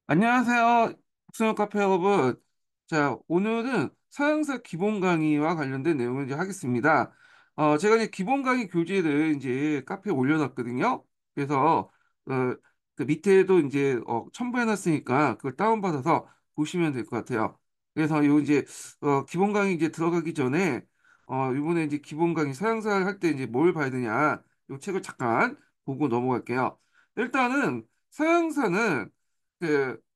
안녕하세요. 국수형 카페 여러분. 자, 오늘은 서양사 기본 강의와 관련된 내용을 이제 하겠습니다. 제가 이제 기본 강의 교재를 이제 카페에 올려놨거든요. 그래서, 그 밑에도 이제, 첨부해놨으니까 그걸 다운받아서 보시면 될 것 같아요. 그래서 요 이제, 기본 강의 이제 들어가기 전에, 이번에 이제 기본 강의 서양사 할 때 이제 뭘 봐야 되냐, 요 책을 잠깐 보고 넘어갈게요. 일단은 서양사는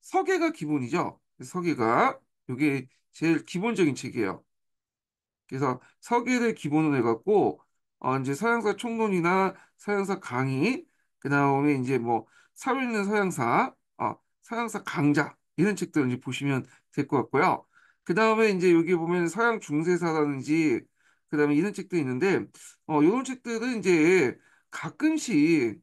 서계가 기본이죠. 서계가 이게 제일 기본적인 책이에요. 그래서 서계를 기본으로 해갖고 이제 서양사 총론이나 서양사 강의, 그다음에 이제 뭐 사회 있는 서양사, 서양사 강자 이런 책들을 이제 보시면 될 것 같고요. 그다음에 이제 여기 보면 서양 중세사라든지 그다음에 이런 책도 있는데 이런 책들은 이제 가끔씩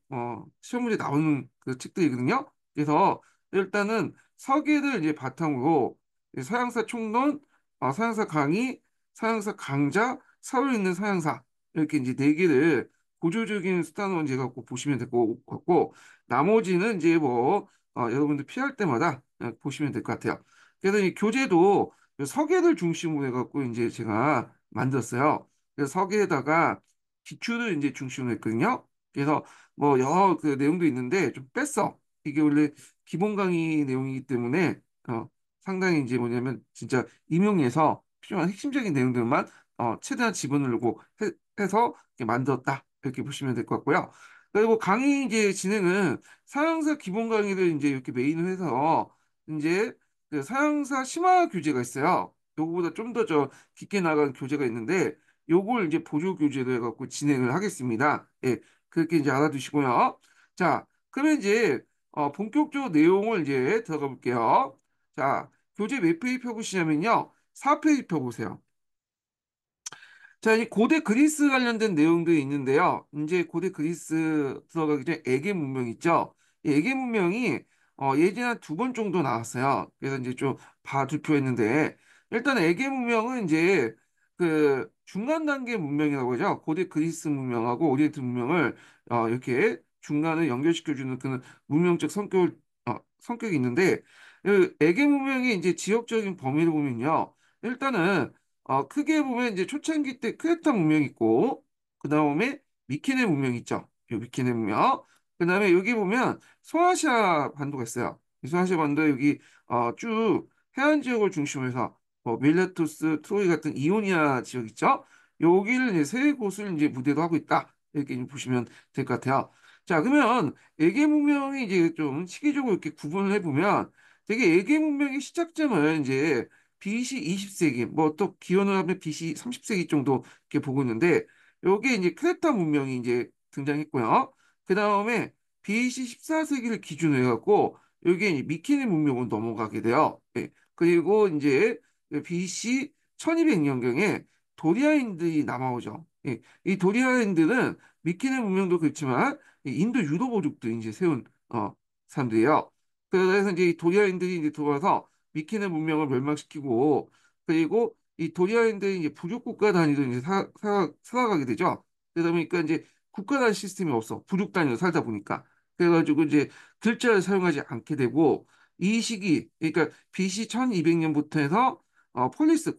시험 문제 나오는 그 책들이거든요. 그래서 일단은 서계를 이제 바탕으로 서양사 총론, 서양사 강의, 서양사 강자, 서울 있는 서양사 이렇게 이제 네 개를 보조적인 수단으로 이제 갖고 보시면 될 것 같고 나머지는 이제 뭐 여러분들 피할 때마다 보시면 될 것 같아요. 그래서 이 교재도 서계를 중심으로 해갖고 이제 제가 만들었어요. 그래서 서계에다가 기출을 이제 중심으로 했거든요. 그래서 뭐 여러 그 내용도 있는데 좀 뺐어. 이게 원래 기본 강의 내용이기 때문에 상당히 이제 뭐냐면 진짜 임용해서 필요한 핵심적인 내용들만 최대한 집어넣으려고 해서 이렇게 만들었다. 이렇게 보시면 될 것 같고요. 그리고 강의 이제 진행은 사양사 기본 강의를 이제 이렇게 메인으로 해서 이제 그 사양사 심화 교재가 있어요. 요거보다 좀 더 저 깊게 나간 교재가 있는데 요걸 이제 보조 교재로 해갖고 진행을 하겠습니다. 예, 그렇게 이제 알아두시고요. 자, 그러면 이제 본격적으로 내용을 이제 들어가 볼게요. 자, 교재 몇 페이지 펴보시냐면요. 4페이지 펴보세요. 자, 이 고대 그리스 관련된 내용들이 있는데요. 이제 고대 그리스 들어가기 전에 에게 문명 있죠? 이 에게 문명이 예전에 한 두 번 정도 나왔어요. 그래서 이제 좀 봐둘 필요했는데 일단 에게 문명은 이제 그 중간 단계 문명이라고 하죠. 고대 그리스 문명하고 오리엔트 문명을 이렇게 중간을 연결시켜주는 그런 문명적 성격이 있는데 그 에게 문명의 이제 지역적인 범위를 보면요. 일단은 크게 보면 이제 초창기 때 크레타 문명 있고, 그 다음에 미케네 문명 있죠. 요 미케네 문명. 그 다음에 여기 보면 소아시아 반도가 있어요. 이 소아시아 반도 여기 쭉 해안 지역을 중심으로 해서 뭐 밀레투스, 트로이 같은 이오니아 지역 있죠. 여기를 이제 세 곳을 이제 무대로 하고 있다. 이렇게 이제 보시면 될 것 같아요. 자, 그러면 에게 문명이 이제 좀 시기적으로 이렇게 구분을 해보면 되게 에게 문명의 시작점은 이제 BC 20세기, 뭐 또 기원을 하면 BC 30세기 정도 이렇게 보고 있는데, 요게 이제 크레타 문명이 이제 등장했고요. 그 다음에 BC 14세기를 기준으로 해갖고, 요게 이제 미케네 문명으로 넘어가게 돼요. 예. 그리고 이제 BC 1200년경에 도리아인들이 남아오죠. 예. 이 도리아인들은 미케네 문명도 그렇지만, 이 인도 유도부족들이 이제 세운, 사람들이에요. 그래서 이제 이 도리아인들이 이제 들어와서 미케네 문명을 멸망시키고 그리고 이 도리아인들이 이제 부족 국가 단위로 이제 살아가게 되죠. 그러다 보니까 이제 국가 단 시스템이 없어. 부족 단위로 살다 보니까. 그래가지고 이제 글자를 사용하지 않게 되고 이 시기 그러니까 BC 1200년부터 해서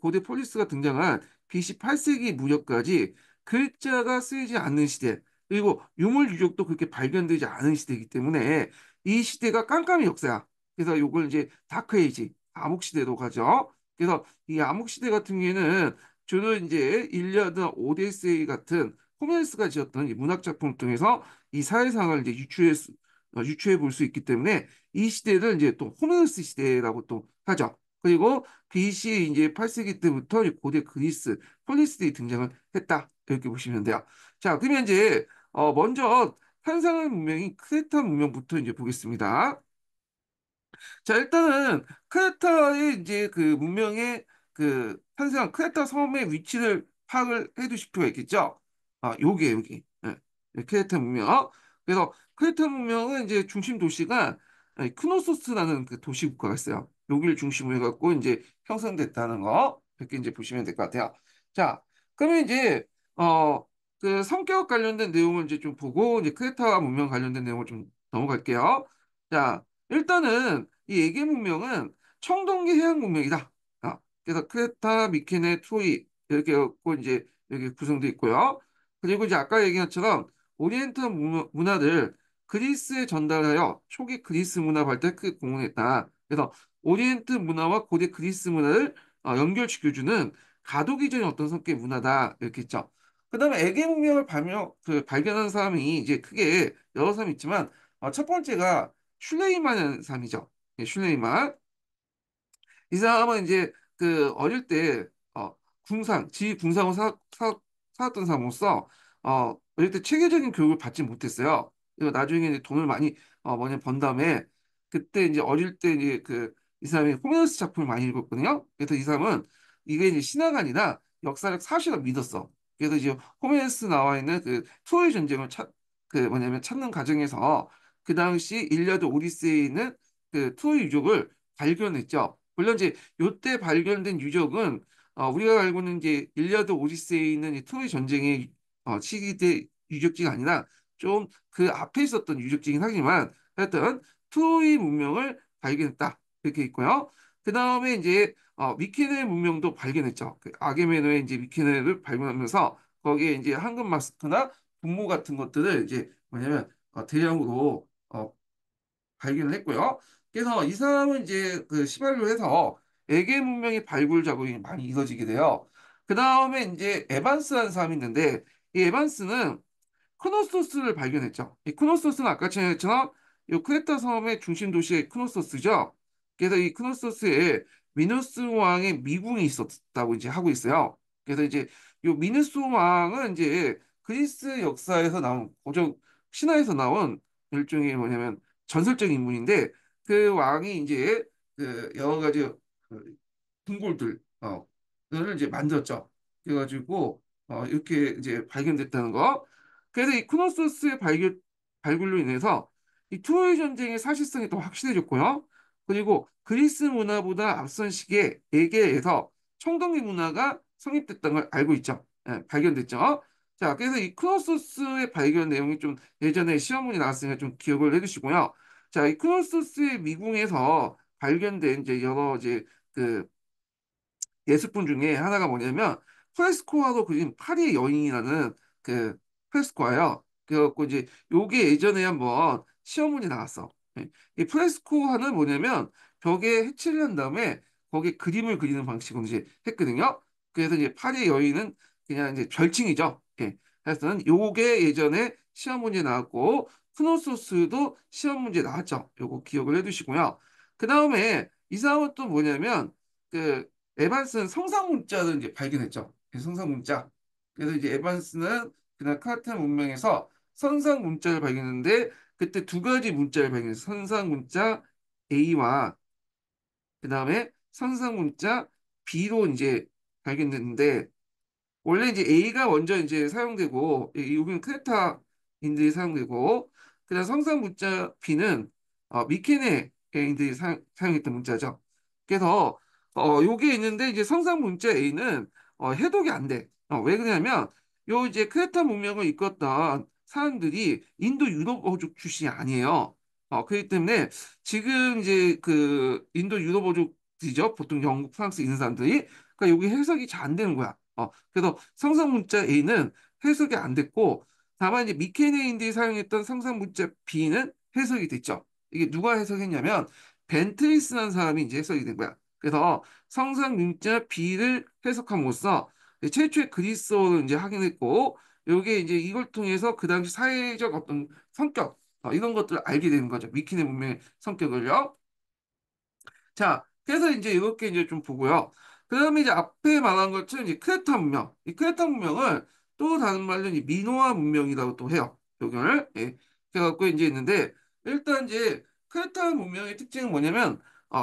고대 폴리스가 등장한 BC 8세기 무렵까지 글자가 쓰이지 않는 시대 그리고 유물 유적도 그렇게 발견되지 않은 시대이기 때문에 이 시대가 깜깜이 역사야. 그래서 요걸 이제 다크에이지, 암흑시대로 가죠. 그래서 이 암흑시대 같은 경우에는 주로 이제 일리아드나 오데세이 같은 호메르스가 지었던 이 문학작품을 통해서 이 사회상을 이제 유추해 볼 수 있기 때문에 이 시대를 이제 또 호메르스 시대라고 또 하죠. 그리고 BC 이제 8세기 때부터 이 고대 그리스, 폴리스들이 등장을 했다. 이렇게 보시면 돼요. 자, 그러면 이제 먼저 탄생한 문명인 크레타 문명부터 이제 보겠습니다. 자, 일단은 크레타의 이제 그 문명의 그 탄생한 크레타 섬의 위치를 파악을 해 두실 필요가 있겠죠? 요게, 여기. 예, 크레타 문명. 그래서 크레타 문명은 이제 중심 도시가 크노소스라는 그 도시 국가가 있어요. 여기를 중심으로 해갖고 이제 형성됐다는 거. 이렇게 이제 보시면 될 것 같아요. 자, 그러면 이제, 그 성격 관련된 내용을 이제 좀 보고, 이제 크레타 문명 관련된 내용을 좀 넘어갈게요. 자, 일단은 이 에게 문명은 청동기 해양 문명이다. 그래서 크레타, 미케네, 트로이 이렇게 갖고 이제 여기 구성되어 있고요. 그리고 이제 아까 얘기한 것처럼 오리엔트 문화를 그리스에 전달하여 초기 그리스 문화 발달에 크게 공헌했다. 그래서 오리엔트 문화와 고대 그리스 문화를 연결시켜주는 가독 이전의 어떤 성격의 문화다 이렇게 있죠. 그다음에 에게 문명을 발견한 사람이 이제 크게 여러 사람이 있지만 첫 번째가 슐레이만이라는 사람이죠. 예, 슐레이만. 이 사람은 이제 그 어릴 때 지 궁상을 살았던 사람으로서 어릴 때 체계적인 교육을 받지 못했어요. 그리고 나중에 이제 돈을 많이 뭐냐 번 다음에 그때 이제 어릴 때 이제 그 이 사람이 호메로스 작품을 많이 읽었거든요. 그래서 이 사람은 이게 이제 신화가 아니라 역사적 사실을 믿었어. 그래서 이제 호메로스 나와 있는 그 트로이 전쟁을 그 뭐냐면 찾는 과정에서 그 당시 일리아드 오디세이에 있는 그 트로이 유적을 발견했죠. 물론 이제 요때 발견된 유적은 우리가 알고 있는 이제 일리아드 오디세이에 있는 이 트로이 전쟁의 시기대 유적지가 아니라 좀 그 앞에 있었던 유적지긴 하지만 하여튼 트로이 문명을 발견했다 이렇게 있고요. 그 다음에 이제 미케네 문명도 발견했죠. 그 아게메노의 이제 미케네를 발견하면서 거기에 이제 황금 마스크나 분모 같은 것들을 이제 뭐냐면 대량으로 발견을 했고요. 그래서 이 사람은 이제 그 시발로 해서 에게 문명의 발굴 작업이 많이 이루어지게 돼요. 그 다음에 이제 에반스라는 사람이 있는데 이 에반스는 크노소스를 발견했죠. 이 크노소스는 아까 전처럼 이 크레타 섬의 중심 도시의 크노소스죠. 그래서 이 크노소스에 미누스 왕의 미궁이 있었다고 이제 하고 있어요. 그래서 이제 이 미누스 왕은 이제 그리스 역사에서 나온 고전 신화에서 나온 일종의 뭐냐면 전설적인 인물인데 그 왕이 이제 그 여러 가지 그 궁궐들 를 이제 만들었죠. 그래가지고 이렇게 이제 발견됐다는 거. 그래서 이 크노소스의 발굴로 인해서 이 트로이 전쟁의 사실성이 더 확실해졌고요. 그리고 그리스 문화보다 앞선 시기에 에게에서 청동기 문화가 성립됐다는 걸 알고 있죠. 예, 발견됐죠. 자, 그래서 이 크노소스의 발견 내용이 좀 예전에 시험문이 나왔으니까 좀 기억을 해두시고요. 자, 이 크노소스의 미궁에서 발견된 이제 여러 이제 그 예술품 중에 하나가 뭐냐면 프레스코아로 그린 파리의 여인이라는 그 프레스코예요. 그래갖고 이제 요게 예전에 한번 시험문이 나왔어. 예. 이 프레스코화는 뭐냐면 벽에 해칠을 한 다음에 거기에 그림을 그리는 방식으로 이제 했거든요. 그래서 이제 파리의 여인은 그냥 이제 별칭이죠. 예. 그래서 요게 예전에 시험 문제 나왔고 크노소스도 시험 문제 나왔죠. 요거 기억을 해두시고요. 그 다음에 이 사람은 또 뭐냐면 그 에반스는 성상 문자를 이제 발견했죠. 성상 문자. 그래서 이제 에반스는 그날 카르타 문명에서 선상 문자를 발견했는데 그때 두 가지 문자를 발견했어요. 선상 문자 A와 그다음에 선상 문자 B로 이제 발견됐는데 원래 이제 A가 먼저 이제 사용되고 여기는 크레타인들이 사용되고 그다음 성상 문자 B는 미케네인들이 사용했던 문자죠. 그래서 요게 있는데 이제 성상 문자 A는 해독이 안 돼. 왜 그러냐면 요 이제 크레타 문명을 이끌었던 사람들이 인도 유럽어족 출신이 아니에요. 그렇기 때문에 지금 이제 그 인도 유럽어족이죠. 보통 영국, 프랑스 있는 사람들이 그러니까 여기 해석이 잘 안 되는 거야. 그래서 상상 문자 A는 해석이 안 됐고 다만 이제 미케네인들이 사용했던 상상 문자 B는 해석이 됐죠. 이게 누가 해석했냐면 벤트리스라는 사람이 이제 해석이 된 거야. 그래서 상상 문자 B를 해석함으로써 최초의 그리스어를 이제 확인했고 이게 이제 이걸 통해서 그 당시 사회적 어떤 성격 이런 것들을 알게 되는 거죠. 미케네 문명의 성격을요. 자, 그래서 이제 이렇게 이제 좀 보고요. 그다음에 이제 앞에 말한 것처럼 이제 크레타 문명, 이 크레타 문명을 또 다른 말로 이 미노아 문명이라고 또 해요. 여기를 예. 그래갖고 이제 있는데 일단 이제 크레타 문명의 특징은 뭐냐면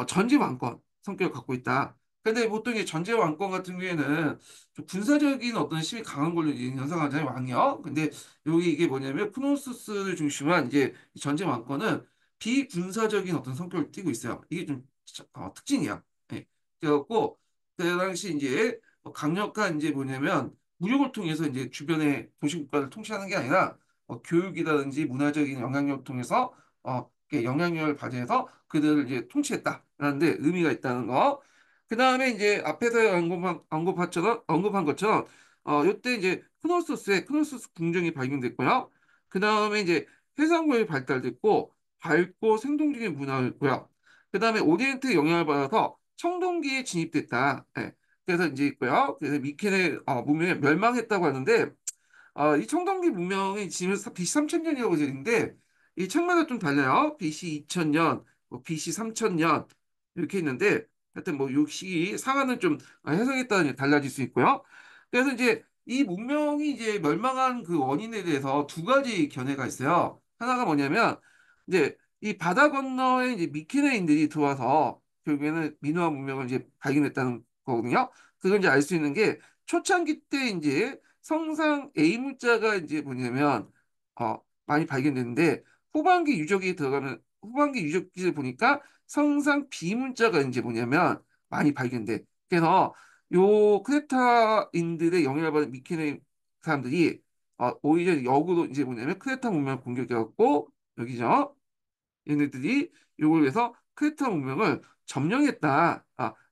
전지 왕권 성격을 갖고 있다. 근데 보통 이제 전제 왕권 같은 경우에는 좀 군사적인 어떤 힘이 강한 걸로 이제 연상하잖아요, 왕이요. 근데 여기 이게 뭐냐면 크노스를 중심으로 한 이제 이 전제 왕권은 비군사적인 어떤 성격을 띠고 있어요. 이게 좀 특징이야. 예. 그래갖고 그 당시 이제 강력한 이제 뭐냐면 무력을 통해서 이제 주변의 도시국가를 통치하는 게 아니라 교육이라든지 문화적인 영향력을 통해서 영향력을 발휘해서 그들을 이제 통치했다라는 데 의미가 있다는 거. 그 다음에 이제 앞에서 언급한 것처럼 요때 이제 크노소스 궁정이 발견됐고요. 그 다음에 이제 해상무역이 발달됐고 밝고 생동적인 문화였고요. 그 다음에 오리엔트 영향을 받아서 청동기에 진입됐다. 예. 그래서 이제 있고요. 그래서 미케네 문명이 멸망했다고 하는데 이 청동기 문명이 지금 BC 3000년이라고 되어 있는데 이 책마다 좀 달라요. BC 2000년, 뭐 BC 3000년 이렇게 있는데 하여튼 뭐 요 시기 상하는 좀 해석에 따라 달라질 수 있고요. 그래서 이제 이 문명이 이제 멸망한 그 원인에 대해서 두 가지 견해가 있어요. 하나가 뭐냐면 이제 이 바다 건너에 이제 미케네인들이 들어와서 결국에는 미노아 문명을 이제 발견했다는 거거든요. 그걸 이제 알 수 있는 게 초창기 때 이제 성상 A 문자가 이제 뭐냐면 많이 발견됐는데 후반기 유적지를 보니까 성상 B 문자가 이제 뭐냐면 많이 발견돼. 그래서 요 크레타인들의 영향을 받은 미케네 사람들이 오히려 역으로 이제 뭐냐면 크레타 문명을 공격해갖고 여기죠. 얘네들이 요걸 위해서 크레타 문명을 점령했다,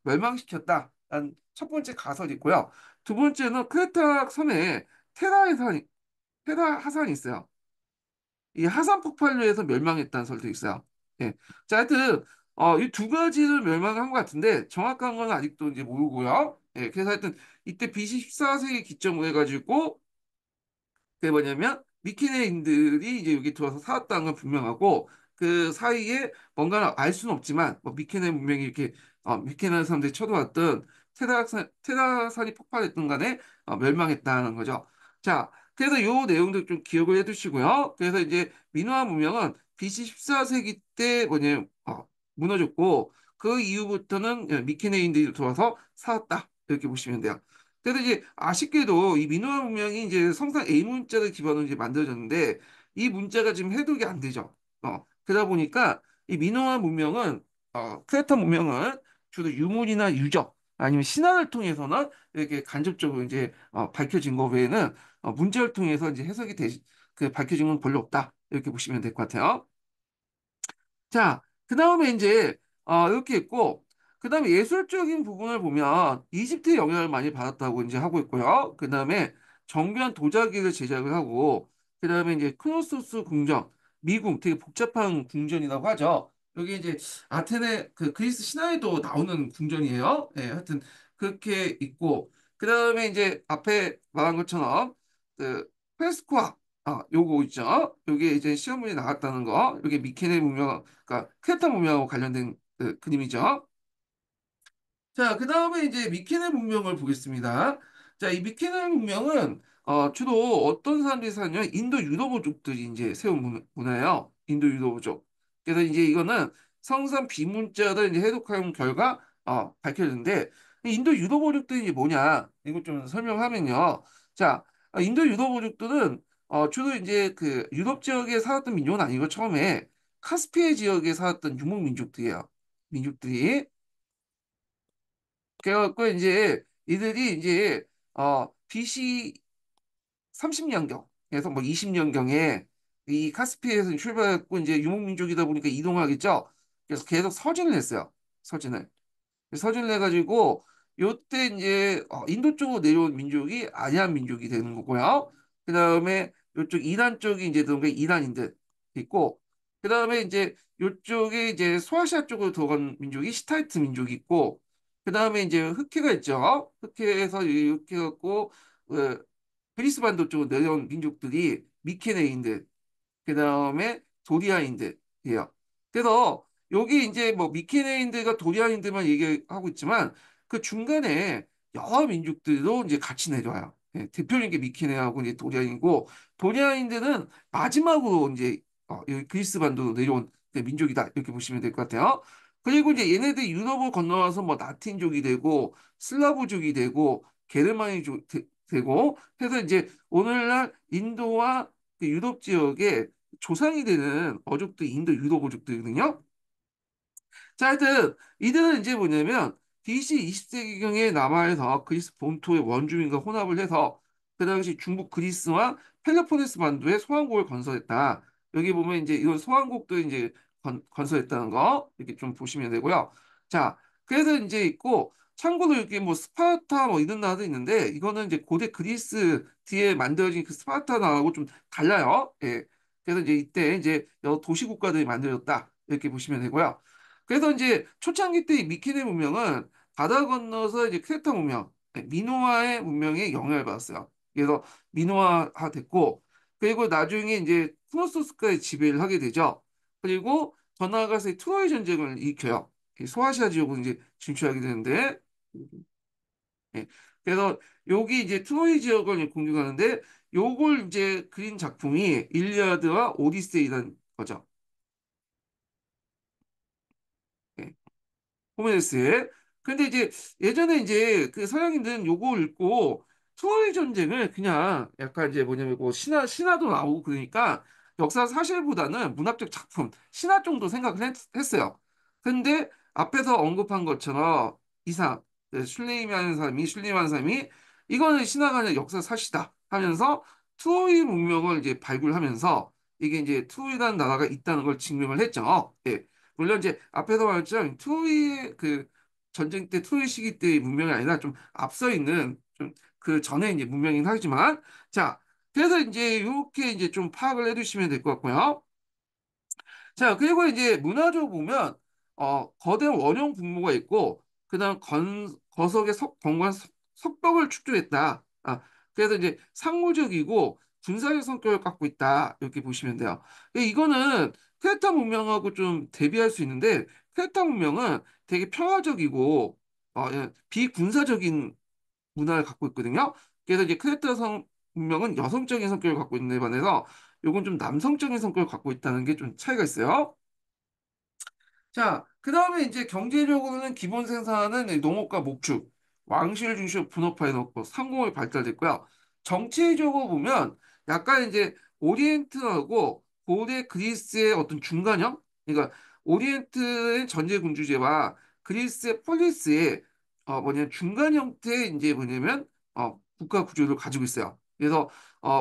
멸망시켰다. 라는 첫 번째 가설이 있고요. 두 번째는 크레타 섬에 테라 해산이, 테라 하산이 있어요. 이 하산 폭발로 해서 멸망했다는 설도 있어요. 예. 자, 하여튼, 이 두 가지를 멸망한 것 같은데, 정확한 건 아직도 이제 모르고요. 예. 그래서 하여튼, 이때 BC 14세기 기점으로 해가지고, 그게 뭐냐면 미케네인들이 이제 여기 들어와서 살았다는 건 분명하고 그 사이에 뭔가를 알 수는 없지만 뭐 미케네 문명이 이렇게 미케네 사람들이 쳐들어왔던 테라산이 폭발했던 간에 멸망했다는 거죠. 자, 그래서 요 내용도 좀 기억을 해두시고요. 그래서 이제 미노아 문명은 BC 14세기 때 뭐냐 무너졌고 그 이후부터는 미케네인들이 들어와서 살았다 이렇게 보시면 돼요. 그래서 이제 아쉽게도 이 민호화 문명이 이제 성상 A 문자를 기반으로 이제 만들어졌는데 이 문자가 지금 해독이 안 되죠. 그러다 보니까 이 민호화 문명은 크레타 문명은 주로 유물이나 유적 아니면 신화를 통해서는 이렇게 간접적으로 이제 밝혀진 거 외에는 문자를 통해서 이제 그 밝혀진 건 별로 없다 이렇게 보시면 될 것 같아요. 자, 그 다음에 이제 이렇게 있고, 그 다음에 예술적인 부분을 보면 이집트의 영향을 많이 받았다고 이제 하고 있고요. 그 다음에 정교한 도자기를 제작을 하고, 그 다음에 이제 크노소스 궁전, 미궁, 되게 복잡한 궁전이라고 하죠. 여기 이제 아테네 그 그리스 신화에도 나오는 궁전이에요. 예, 하여튼 그렇게 있고, 그 다음에 이제 앞에 말한 것처럼 그 페스코아 요거 있죠. 요게 이제 시험문에 나왔다는 거. 요게 미케네 문명, 그러니까 크레타 문명하고 관련된 그 그림이죠. 자, 그 다음에 이제 미케네 문명을 보겠습니다. 자, 이 미케네 문명은 주로 어떤 사람들이 사냐면 인도 유도부족들이 이제 세운 문화예요. 인도 유도부족. 그래서 이제 이거는 성산 비문자를 이제 해독한 결과 밝혀졌는데 인도 유도부족들이 이제 뭐냐? 이거 좀 설명하면요. 자, 인도 유도부족들은 주로 이제 그 유럽 지역에 살았던 민족은 아니고 처음에 카스피해 지역에 살았던 유목민족들이에요. 민족들이. 그래갖고 이제 이들이 이제 BC 30년경에서 뭐 20년경에 이 카스피해에서 출발했고 이제 유목민족이다 보니까 이동하겠죠. 그래서 계속 서진을 했어요. 서진을. 서진을 해가지고 요때 이제 인도 쪽으로 내려온 민족이 아시안 민족이 되는 거고요. 그 다음에 요쪽 이란 쪽이 이제 들어온 게 이란인들 있고 그 다음에 이제 요쪽에 이제 소아시아 쪽으로 들어간 민족이 시타이트 민족이 있고 그 다음에 이제 흑해가 있죠. 흑해에서 이렇게 갖고 그리스 반도 쪽으로 내려온 민족들이 미케네인들 그 다음에 도리아인들이에요. 그래서 여기 이제 뭐 미케네인들과 도리아인들만 얘기하고 있지만 그 중간에 여러 민족들도 이제 같이 내려와요. 예, 대표적인 게 미케네하고 이제 도리아인이고 도리아인들은 마지막으로 이제 여기 그리스 반도로 내려온 그 민족이다 이렇게 보시면 될 것 같아요. 그리고 이제 얘네들이 유럽을 건너와서 뭐 라틴족이 되고 슬라브족이 되고 게르마니족 되고 해서 이제 오늘날 인도와 그 유럽 지역에 조상이 되는 어족들이 인도 유럽 어족들이거든요. 자, 하여튼 이들은 이제 뭐냐면 BC 20세기경에 남하에서 그리스 본토의 원주민과 혼합을 해서 그 당시 중국 그리스와 펠로폰네스 반도에 소왕국을 건설했다. 여기 보면 이제 이런 소왕국도 이제 건설했다는 거 이렇게 좀 보시면 되고요. 자, 그래서 이제 있고 참고로 이렇게 뭐 스파르타 뭐 이런 나라도 있는데 이거는 이제 고대 그리스 뒤에 만들어진 그 스파르타 나라하고 좀 달라요. 예. 그래서 이제 이때 이제 여러 도시 국가들이 만들어졌다 이렇게 보시면 되고요. 그래서 이제 초창기 때 이 미케네 문명은 바다 건너서 이제 크레타 문명, 예, 미노아의 문명에 영향을 받았어요. 그래서 미노아화 됐고 그리고 나중에 이제 쿠노소스까지 지배를 하게 되죠. 그리고 더 나아가서 이 트로이 전쟁을 일으켜요. 이 소아시아 지역으로 이제 진출하게 되는데, 예. 그래서 여기 이제 트로이 지역을 공격하는데, 요걸 이제 그린 작품이 일리아드와 오디세이라는 거죠. 예. 호메네스의. 근데 이제 예전에 이제 그 서양인들은 요거 읽고 트로이 전쟁을 그냥 약간 이제 뭐냐면 그 신화도 나오고 그러니까 역사 사실보다는 문학적 작품, 신화 정도 생각을 했어요. 근데 앞에서 언급한 것처럼 이상, 슐레이만 사람이 이거는 신화가 아니라 역사 사실이다 하면서 트로이 문명을 이제 발굴하면서 이게 이제 트로이라는 나라가 있다는 걸 증명을 했죠. 예. 물론 이제 앞에서 말했지만 트로이의 그 전쟁 때 트로이 시기 때의 문명이 아니라 좀 앞서 있는 좀 그 전에 이제 문명이긴 하지만 자 그래서 이제 이렇게 이제 좀 파악을 해두시면 될 것 같고요. 자, 그리고 이제 문화적으로 보면, 거대한 원형 분모가 있고, 그다음 거석의 석벽을 축조했다. 그래서 이제 상호적이고 군사적 성격을 갖고 있다. 이렇게 보시면 돼요. 이거는 크레타 문명하고 좀 대비할 수 있는데, 크레타 문명은 되게 평화적이고, 예, 비군사적인 문화를 갖고 있거든요. 그래서 이제 문명은 여성적인 성격을 갖고 있는 데 반해서, 요건 좀 남성적인 성격을 갖고 있다는 게 좀 차이가 있어요. 자, 그 다음에 이제 경제적으로는 기본 생산은 이 농업과 목축, 왕실 중심 분업화해 놓고 상공이 발달됐고요. 정치적으로 보면 약간 이제 오리엔트하고 고대 그리스의 어떤 중간형? 그러니까 오리엔트의 전제군주제와 그리스의 폴리스의 뭐냐면 중간 형태의 이제 뭐냐면 국가 구조를 가지고 있어요. 그래서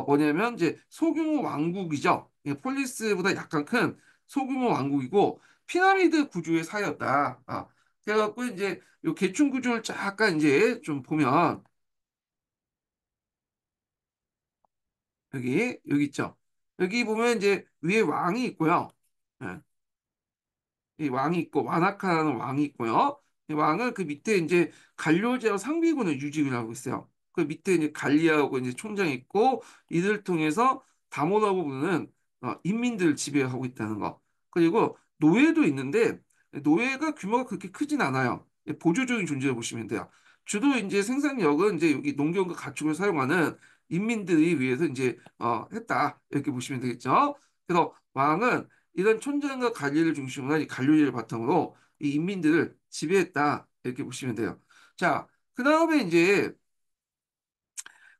뭐냐면 이제 소규모 왕국이죠. 예, 폴리스보다 약간 큰 소규모 왕국이고 피라미드 구조의 사회였다. 그래갖고 이제 요 계층 구조를 잠깐 이제 좀 보면 여기 있죠. 여기 보면 이제 위에 왕이 있고요. 예. 이 왕이 있고 와나카라는 왕이 있고요. 이 왕은 그 밑에 이제 갈리오제와 상비군을 유지를 하고 있어요. 그 밑에 이제 갈리아하고 이제 총장이 있고 이들을 통해서 다모라고 부르는 인민들을 지배하고 있다는 거. 그리고 노예도 있는데 노예가 규모가 그렇게 크진 않아요. 보조적인 존재로 보시면 돼요. 주로 이제 생산력은 이제 여기 농경과 가축을 사용하는 인민들이 위해서 이제 했다 이렇게 보시면 되겠죠. 그래서 왕은 이런 촌장과 관리를 중심으로 한 이 관료제를 바탕으로 이 인민들을 지배했다. 이렇게 보시면 돼요. 자, 그 다음에 이제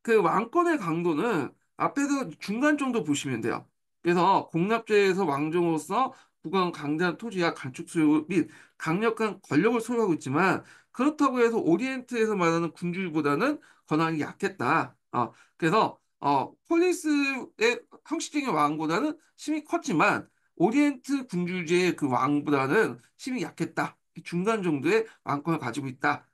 그 왕권의 강도는 앞에서 중간 정도 보시면 돼요. 그래서 공납제에서 왕정으로서 국왕 강대한 토지와 간축 소유 및 강력한 권력을 소유하고 있지만 그렇다고 해서 오리엔트에서 말하는 군주보다는 권한이 약했다. 그래서 폴리스의 형식적인 왕보다는 힘이 컸지만 오리엔트 군주제의 그 왕보다는 힘이 약했다. 중간 정도의 왕권을 가지고 있다.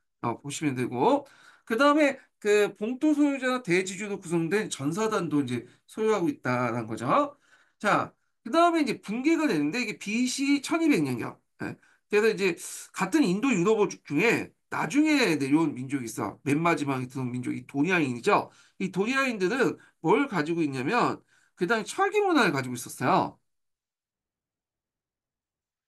보시면 되고 그 다음에 그 봉도 소유자나 대지주로 구성된 전사단도 이제 소유하고 있다는 거죠. 자, 그 다음에 이제 붕괴가 되는데 이게 BC 1200년경. 그래서 이제 같은 인도 유럽어족 중에 나중에 내려온 민족이 있어. 맨 마지막에 들어온 민족이 도리아인이죠. 이 도리아인들은 뭘 가지고 있냐면 그 당시 철기 문화를 가지고 있었어요.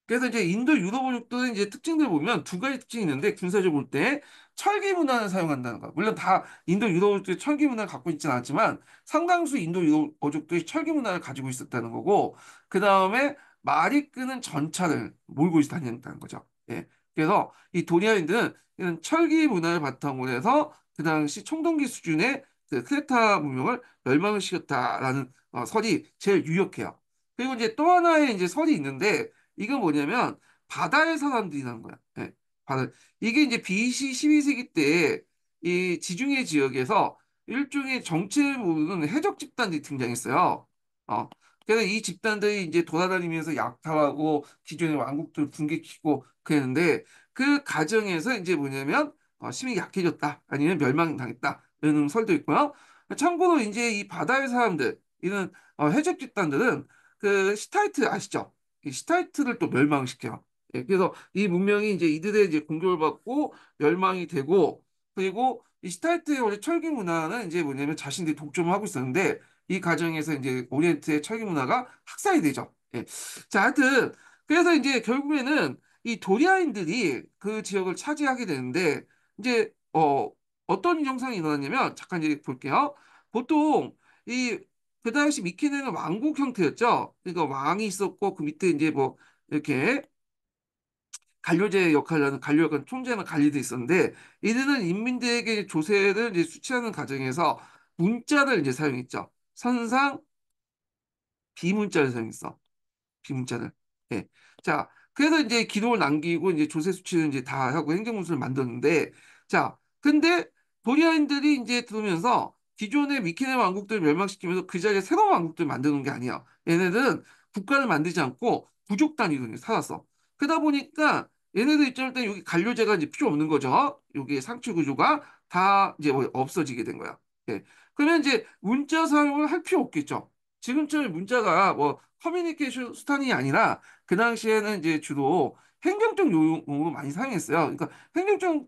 그래서 이제 인도 유럽권의 이제 특징들 보면 두 가지 특징이 있는데 군사적으로 볼 때 철기 문화를 사용한다는 거. 물론 다 인도 유럽족들이 철기 문화를 갖고 있지는 않지만 상당수 인도 유럽족들이 철기 문화를 가지고 있었다는 거고 그 다음에 말이 끄는 전차를 몰고 다녔다는 거죠. 예. 그래서 이 도리아인들은 이런 철기 문화를 바탕으로 해서 그 당시 청동기 수준의 그 크레타 문명을 멸망을 시켰다라는 설이 제일 유력해요. 그리고 이제 또 하나의 이제 설이 있는데 이건 뭐냐면 바다의 사람들이라는 거야. 예, 바다. 이게 이제 BC 12세기 때 이 지중해 지역에서 일종의 정체를 모르는 해적 집단들이 등장했어요. 어, 그래서 이 집단들이 이제 돌아다니면서 약탈하고 기존의 왕국들을 붕괴시키고 그랬는데 그 과정에서 이제 뭐냐면 힘이 약해졌다 아니면 멸망당했다 이런 설도 있고요. 참고로 이제 이 바다의 사람들 이런 해적 집단들은 그 시타이트 아시죠? 이 시타이트를 또 멸망시켜요. 예, 그래서 이 문명이 이제 이들의 이제 공격을 받고 멸망이 되고 그리고 이 시타이트의 원래 철기 문화는 이제 뭐냐면 자신들이 독점을 하고 있었는데 이 과정에서 이제 오리엔트의 철기 문화가 학살이 되죠. 예. 자, 하여튼 그래서 이제 결국에는 이 도리아인들이 그 지역을 차지하게 되는데 이제 어떤 형상이 일어났냐면 잠깐 이제 볼게요. 보통 이 그 당시 미케네는 왕국 형태였죠. 그러니까 왕이 있었고 그 밑에 이제 뭐 이렇게 관료제 역할을 하는 관료관 총재나 관리도 있었는데 이들은 인민들에게 조세를 이제 수취하는 과정에서 문자를 이제 사용했죠. 선상 비문자를 사용했어. 비문자를. 예. 자, 그래서 이제 기록을 남기고 이제 조세 수치를 이제 다 하고 행정문서를 만들었는데 자, 근데 도리아인들이 이제 들어오면서 기존의 미케네 왕국들을 멸망시키면서 그 자리에 새로운 왕국들을 만드는 게 아니야. 얘네들은 국가를 만들지 않고 부족 단위로 살았어. 그러다 보니까 얘네들 입장일 때 여기 관료제가 이제 필요 없는 거죠. 여기 상층 구조가 다 이제 뭐 없어지게 된 거야. 예. 그러면 이제 문자 사용을 할 필요 없겠죠. 지금처럼 문자가 뭐 커뮤니케이션 수단이 아니라 그 당시에는 이제 주로 행정적 용어로 많이 사용했어요. 그러니까 행정적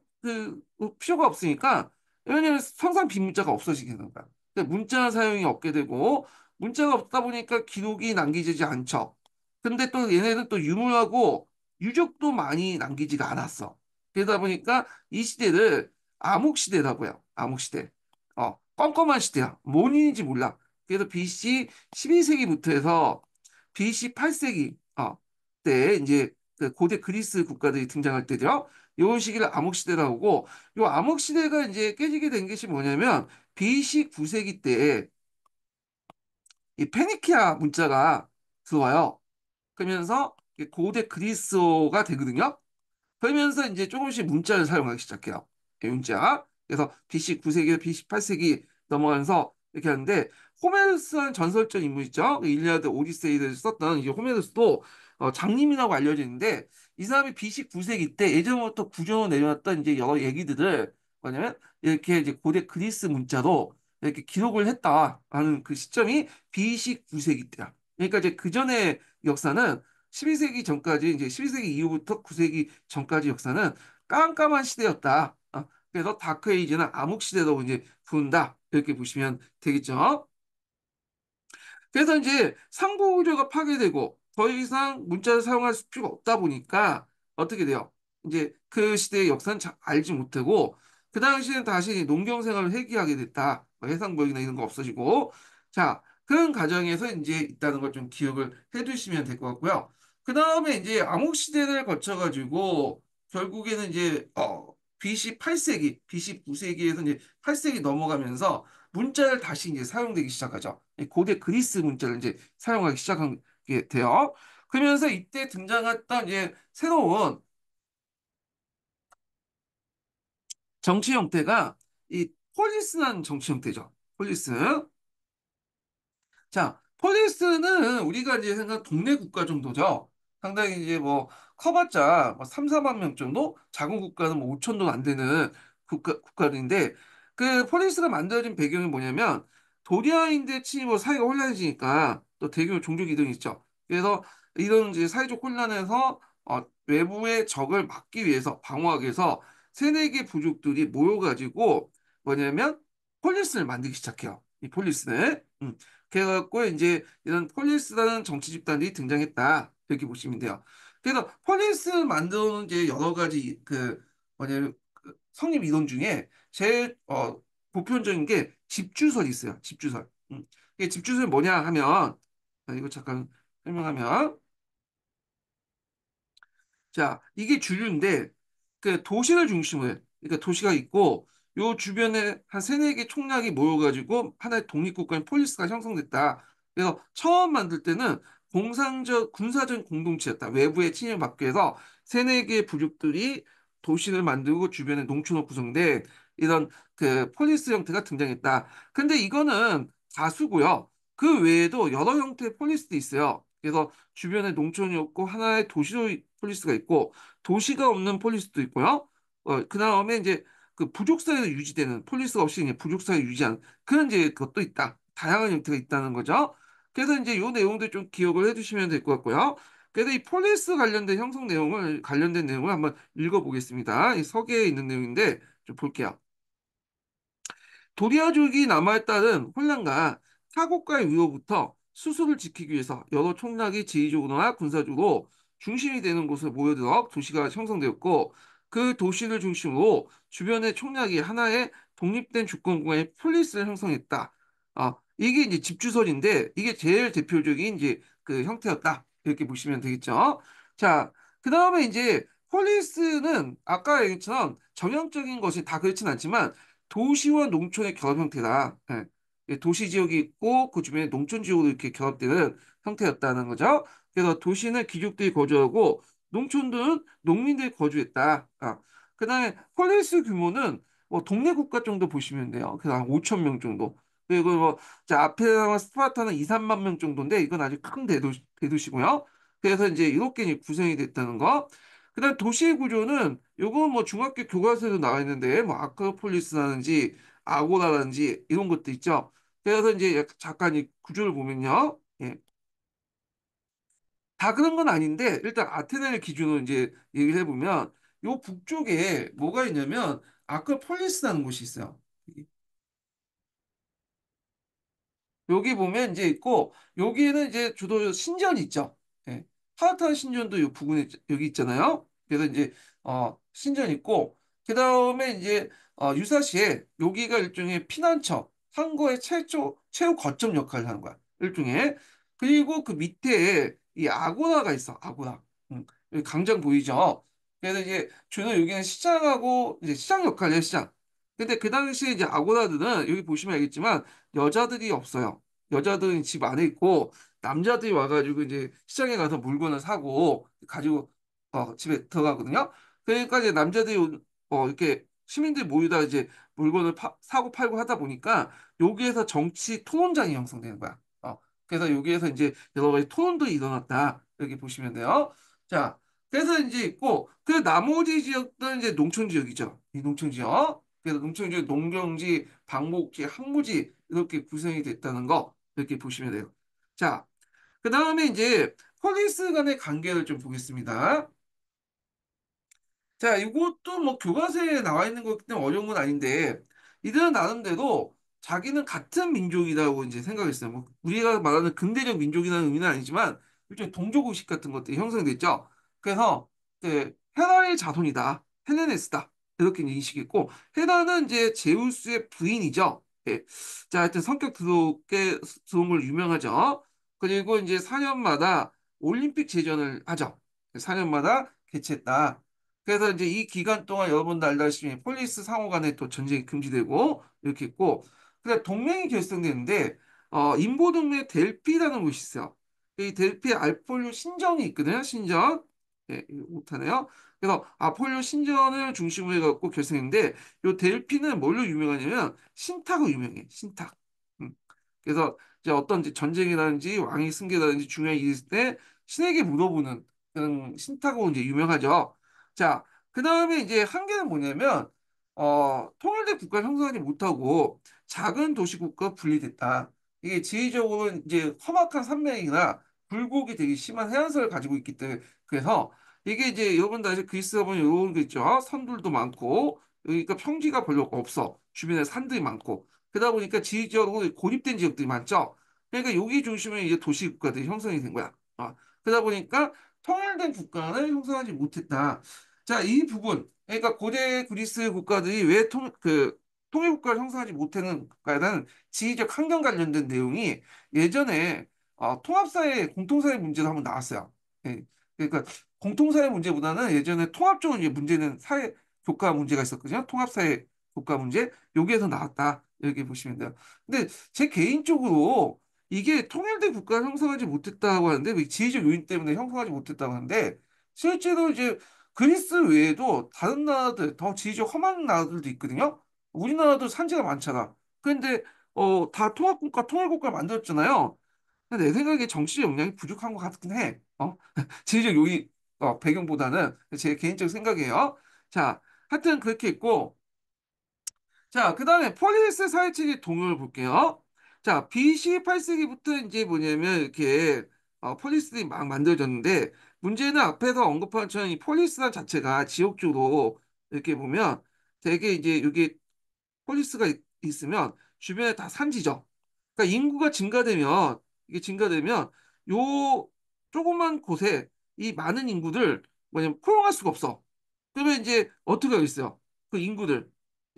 필요가 없으니까 왜냐하면 선상 빈문자가 없어지게 되는 거야. 그러니까 문자 사용이 없게 되고 문자가 없다 보니까 기록이 남기지지 않죠. 근데 또 얘네는 또 유물하고 유적도 많이 남기지가 않았어. 그러다 보니까 이 시대를 암흑시대라고 해요. 암흑시대. 껌껌한 시대야. 뭔인지 몰라. 그래서 BC 12세기부터 해서 BC 8세기 때 이제 그 고대 그리스 국가들이 등장할 때죠. 요 시기를 암흑시대라고 하고 요 암흑시대가 이제 깨지게 된 것이 뭐냐면 BC 9세기 때 이 페니키아 문자가 들어와요. 그러면서 고대 그리스어가 되거든요. 그러면서 이제 조금씩 문자를 사용하기 시작해요. 문자. 그래서 BC 9세기, BC 8세기 넘어가면서 이렇게 하는데 호메르스라는 전설적 인물 있죠. 그 일리아드 오디세이를 썼던 이 호메르스도 장님이라고 알려져 있는데 이 사람이 BC 9세기 때 예전부터 구조로 내려왔던 이제 여러 얘기들을 뭐냐면 이렇게 이제 고대 그리스 문자로 이렇게 기록을 했다라는 그 시점이 BC 9세기 때야. 그러니까 이제 그 전에 역사는 12세기 전까지 이제 12세기 이후부터 9세기 전까지 역사는 깜깜한 시대였다. 그래서 다크 에이지는 암흑 시대라고 이제 부른다. 이렇게 보시면 되겠죠. 그래서 이제 상부 구조가 파괴되고 더 이상 문자를 사용할 필요가 없다 보니까 어떻게 돼요? 이제 그 시대의 역사는 잘 알지 못하고 그 당시에는 다시 농경 생활을 회귀하게 됐다. 뭐 해상무역이나 이런 거 없어지고 자 그런 과정에서 이제 있다는 걸 좀 기억을 해두시면 될 것 같고요. 그 다음에 이제 암흑 시대를 거쳐가지고 결국에는 이제 BC 8세기, BC 9세기에서 이제 8세기 넘어가면서 문자를 다시 이제 사용되기 시작하죠. 고대 그리스 문자를 이제 사용하기 시작한 게 돼요. 그러면서 이때 등장했던 이제 새로운 정치 형태가 이 폴리스라는 정치 형태죠. 폴리스. 자, 폴리스는 우리가 이제 생각 동네 국가 정도죠. 상당히 이제 뭐 커봤자 뭐 3, 4만 명 정도? 작은 국가는 뭐 5천도 안 되는 국가들인데 그 폴리스가 만들어진 배경이 뭐냐면 도리아인들 침입으로 사회가 혼란해지니까 또 대규모 종족 이동이 있죠. 그래서 이런 이제 사회적 혼란에서 외부의 적을 막기 위해서 방어하기 위해서 세네 개 부족들이 모여가지고 뭐냐면 폴리스를 만들기 시작해요. 이 폴리스를. 그래갖고 이제 이런 폴리스라는 정치 집단이 등장했다. 이렇게 보시면 돼요. 그래서 폴리스 만드는 이제 여러 가지 그 뭐냐면 그 성립 이론 중에 제일 보편적인 게 집주설이 있어요. 집주설. 이게 집주설이 뭐냐 하면 이거 잠깐 설명하면 자, 이게 주류인데, 그 도시를 중심으로 해. 그러니까 도시가 있고, 요 주변에 한 세네 개 총량이 모여가지고 하나의 독립국가인 폴리스가 형성됐다. 그래서 처음 만들 때는 군사적 공동체였다. 외부의 침입을 막기 위해서 세네 개 부족들이 도시를 만들고 주변에 농촌으로 구성된 이런 그 폴리스 형태가 등장했다. 근데 이거는 다수고요. 그 외에도 여러 형태의 폴리스도 있어요. 그래서 주변에 농촌이 없고 하나의 도시 폴리스가 있고 도시가 없는 폴리스도 있고요. 그 다음에 이제 그 부족 사회에서 유지되는 폴리스가 없이 그냥 부족 사회 유지하는 그런 이제 그것도 있다. 다양한 형태가 있다는 거죠. 그래서 이제 이 내용들 좀 기억을 해두시면 될 것 같고요. 그래서 이 폴리스 관련된 형성 내용을 관련된 내용을 한번 읽어보겠습니다. 이 서계에 있는 내용인데 좀 볼게요. 도리아족이 남아에 따른 혼란과 타국가의 위협부터 수수를 지키기 위해서 여러 촌락이 지휘적으로나 군사적으로 중심이 되는 곳에 모여들어 도시가 형성되었고 그 도시를 중심으로 주변의 촌락이 하나의 독립된 주권국가의 폴리스를 형성했다. 이게 이제 집주설인데 이게 제일 대표적인 이제 그 형태였다. 이렇게 보시면 되겠죠. 자, 그 다음에 이제 폴리스는 아까 얘기처럼 전형적인 것이 다 그렇진 않지만 도시와 농촌의 결합 형태다. 예. 예, 도시 지역이 있고 그 주변에 농촌 지역으로 이렇게 결합되는 형태였다는 거죠. 그래서 도시는 귀족들이 거주하고 농촌들은 농민들이 거주했다. 그다음에 폴리스 규모는 뭐 동네 국가 정도 보시면 돼요. 그래서 한 5천 명 정도. 그리고 뭐 자, 아테네와 스파르타는 2, 3만 명 정도인데 이건 아주 큰 대도시고요. 그래서 이제 이렇게 이제 구성이 됐다는 거. 그다음 도시의 구조는 요건 뭐 중학교 교과서에도 나와 있는데 뭐 아크로폴리스라든지 아고라든지 이런 것도 있죠. 그래서 이제 잠깐 이 구조를 보면요. 예. 다 그런 건 아닌데 일단 아테네를 기준으로 이제 얘기를 해보면 요 북쪽에 뭐가 있냐면 아크로폴리스라는 곳이 있어요. 여기 보면 이제 있고 여기에는 이제 주로 신전이 있죠. 예. 파르타는 신전도 요 부근에 여기 있잖아요. 그래서 이제 신전 있고 그다음에 이제 유사시에 여기가 일종의 피난처, 항구의 최후 거점 역할을 하는 거야. 일종의. 그리고 그 밑에 이 아고라가 있어. 아고라. 여기 광장 보이죠? 그래서 이제 주로 여기는 시장하고 이제 시장 역할을 해 시장. 근데 그 당시에 이제 아고라들은 여기 보시면 알겠지만 여자들이 없어요. 여자들은 집 안에 있고 남자들이 와가지고 이제 시장에 가서 물건을 사고 가지고 집에 들어가거든요. 그러니까 이제 남자들이 이렇게 시민들이 모이다 이제 물건을 사고 팔고 하다 보니까 여기에서 정치 토론장이 형성되는 거야. 그래서 여기에서 이제 여러 가지 토론도 일어났다. 여기 보시면 돼요. 자, 그래서 이제 있고 그 나머지 지역들은 이제 농촌 지역이죠. 이 농촌 지역. 그래서 농촌 지역 농경지, 방목지, 항무지 이렇게 구성이 됐다는 거 이렇게 보시면 돼요. 자, 그 다음에 이제 폴리스 간의 관계를 좀 보겠습니다. 자, 이것도 뭐 교과서에 나와 있는 거기 때문에 어려운 건 아닌데, 이들은 나름대로 자기는 같은 민족이라고 이제 생각했어요. 뭐 우리가 말하는 근대적 민족이라는 의미는 아니지만, 일종의 동족의식 같은 것들이 형성됐죠. 그래서, 헤라의 자손이다. 헬레네스다. 이렇게 이제 인식했고, 헤라는 이제 제우스의 부인이죠. 예. 자, 하여튼 성격 드럽게 들어온 걸 유명하죠. 그리고 이제 4년마다 올림픽 제전을 하죠. 4년마다 개최했다. 그래서 이제 이 기간 동안 여러분도 알다시피 폴리스 상호 간에 또 전쟁이 금지되고 이렇게 있고 그다음 동맹이 결성되는데 인보 동맹 델피라는 곳이 있어요. 이 델피 알폴로 신전이 있거든요. 신전. 예, 이거 못하네요. 그래서 아폴로 신전을 중심으로 해갖고 결성했는데 이 델피는 뭘로 유명하냐면 신탁으로 유명해. 신탁. 음. 그래서 이제 어떤 이제 전쟁이라든지 왕위 승계라든지 중요한 일이 있을 때 신에게 물어보는 그런 신탁으로 이제 유명하죠. 자, 그 다음에 이제 한계는 뭐냐면, 통일된 국가를 형성하지 못하고 작은 도시 국가가 분리됐다. 이게 지리적으로 이제 험악한 산맥이나 굴곡이 되게 심한 해안선을 가지고 있기 때문에, 그래서 이게 이제 여러분들 아직 그리스가 보면 이런 거 있죠. 산들도 많고, 그러니까 평지가 별로 없어. 주변에 산들이 많고. 그러다 보니까 지리적으로 고립된 지역들이 많죠. 그러니까 여기 중심에 이제 도시 국가들이 형성이 된 거야. 그러다 보니까 통일된 국가를 형성하지 못했다. 자, 이 부분, 그러니까 고대 그리스 국가들이 왜 통일 국가를 형성하지 못하는가에는 지리적 환경 관련된 내용이 예전에 통합사회, 공통사회 문제로 한번 나왔어요. 예, 그러니까 공통사회 문제보다는 예전에 통합적으로 이제 문제는 사회 교과 문제가 있었거든요. 통합사회 교과 문제 여기에서 나왔다. 이렇게 보시면 돼요. 근데 제 개인적으로 이게 통일된 국가를 형성하지 못했다고 하는데 왜 지리적 요인 때문에 형성하지 못했다고 하는데 실제로 이제 그리스 외에도 다른 나라들, 더 지리적 험한 나라들도 있거든요. 우리나라도 산지가 많잖아. 그런데 다 통합국가, 통일국가 만들었잖아요. 근데 내 생각에 정치적 역량이 부족한 것 같긴 해. 지리적 요인, 배경보다는 제 개인적 생각이에요. 자, 하여튼 그렇게 있고, 자, 그 다음에 폴리스 사회체계 동요를 볼게요. 자, BC 8세기부터 이제 뭐냐면 이렇게 폴리스들이 막 만들어졌는데 문제는 앞에서 언급한 것처럼 이 폴리스란 자체가 지역주로 이렇게 보면 되게 이제 여기 폴리스가 있으면 주변에 다 산지죠. 그러니까 인구가 증가되면 이게 증가되면 요 조그만 곳에 이 많은 인구들 뭐냐면 포용할 수가 없어. 그러면 이제 어떻게 하겠어요? 그 인구들,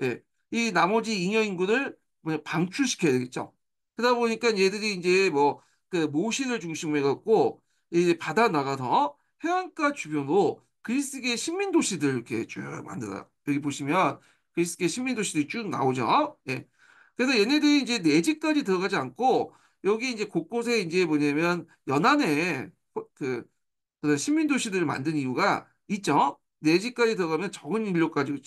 예, 이 나머지 잉여 인구들 뭐냐 방출시켜야 되겠죠. 그러다 보니까 얘들이 이제 뭐 그 모신을 중심으로 해갖고 이제 바다 나가서 해안가 주변으로 그리스계 식민 도시들 이렇게 쭉 만들어요. 여기 보시면 그리스계 식민 도시들이 쭉 나오죠. 예. 그래서 얘네들이 이제 내지까지 들어가지 않고 여기 이제 곳곳에 이제 뭐냐면 연안에 그 그래서 시민 도시들을 만든 이유가 있죠. 내지까지 들어가면 적은 인력 가지고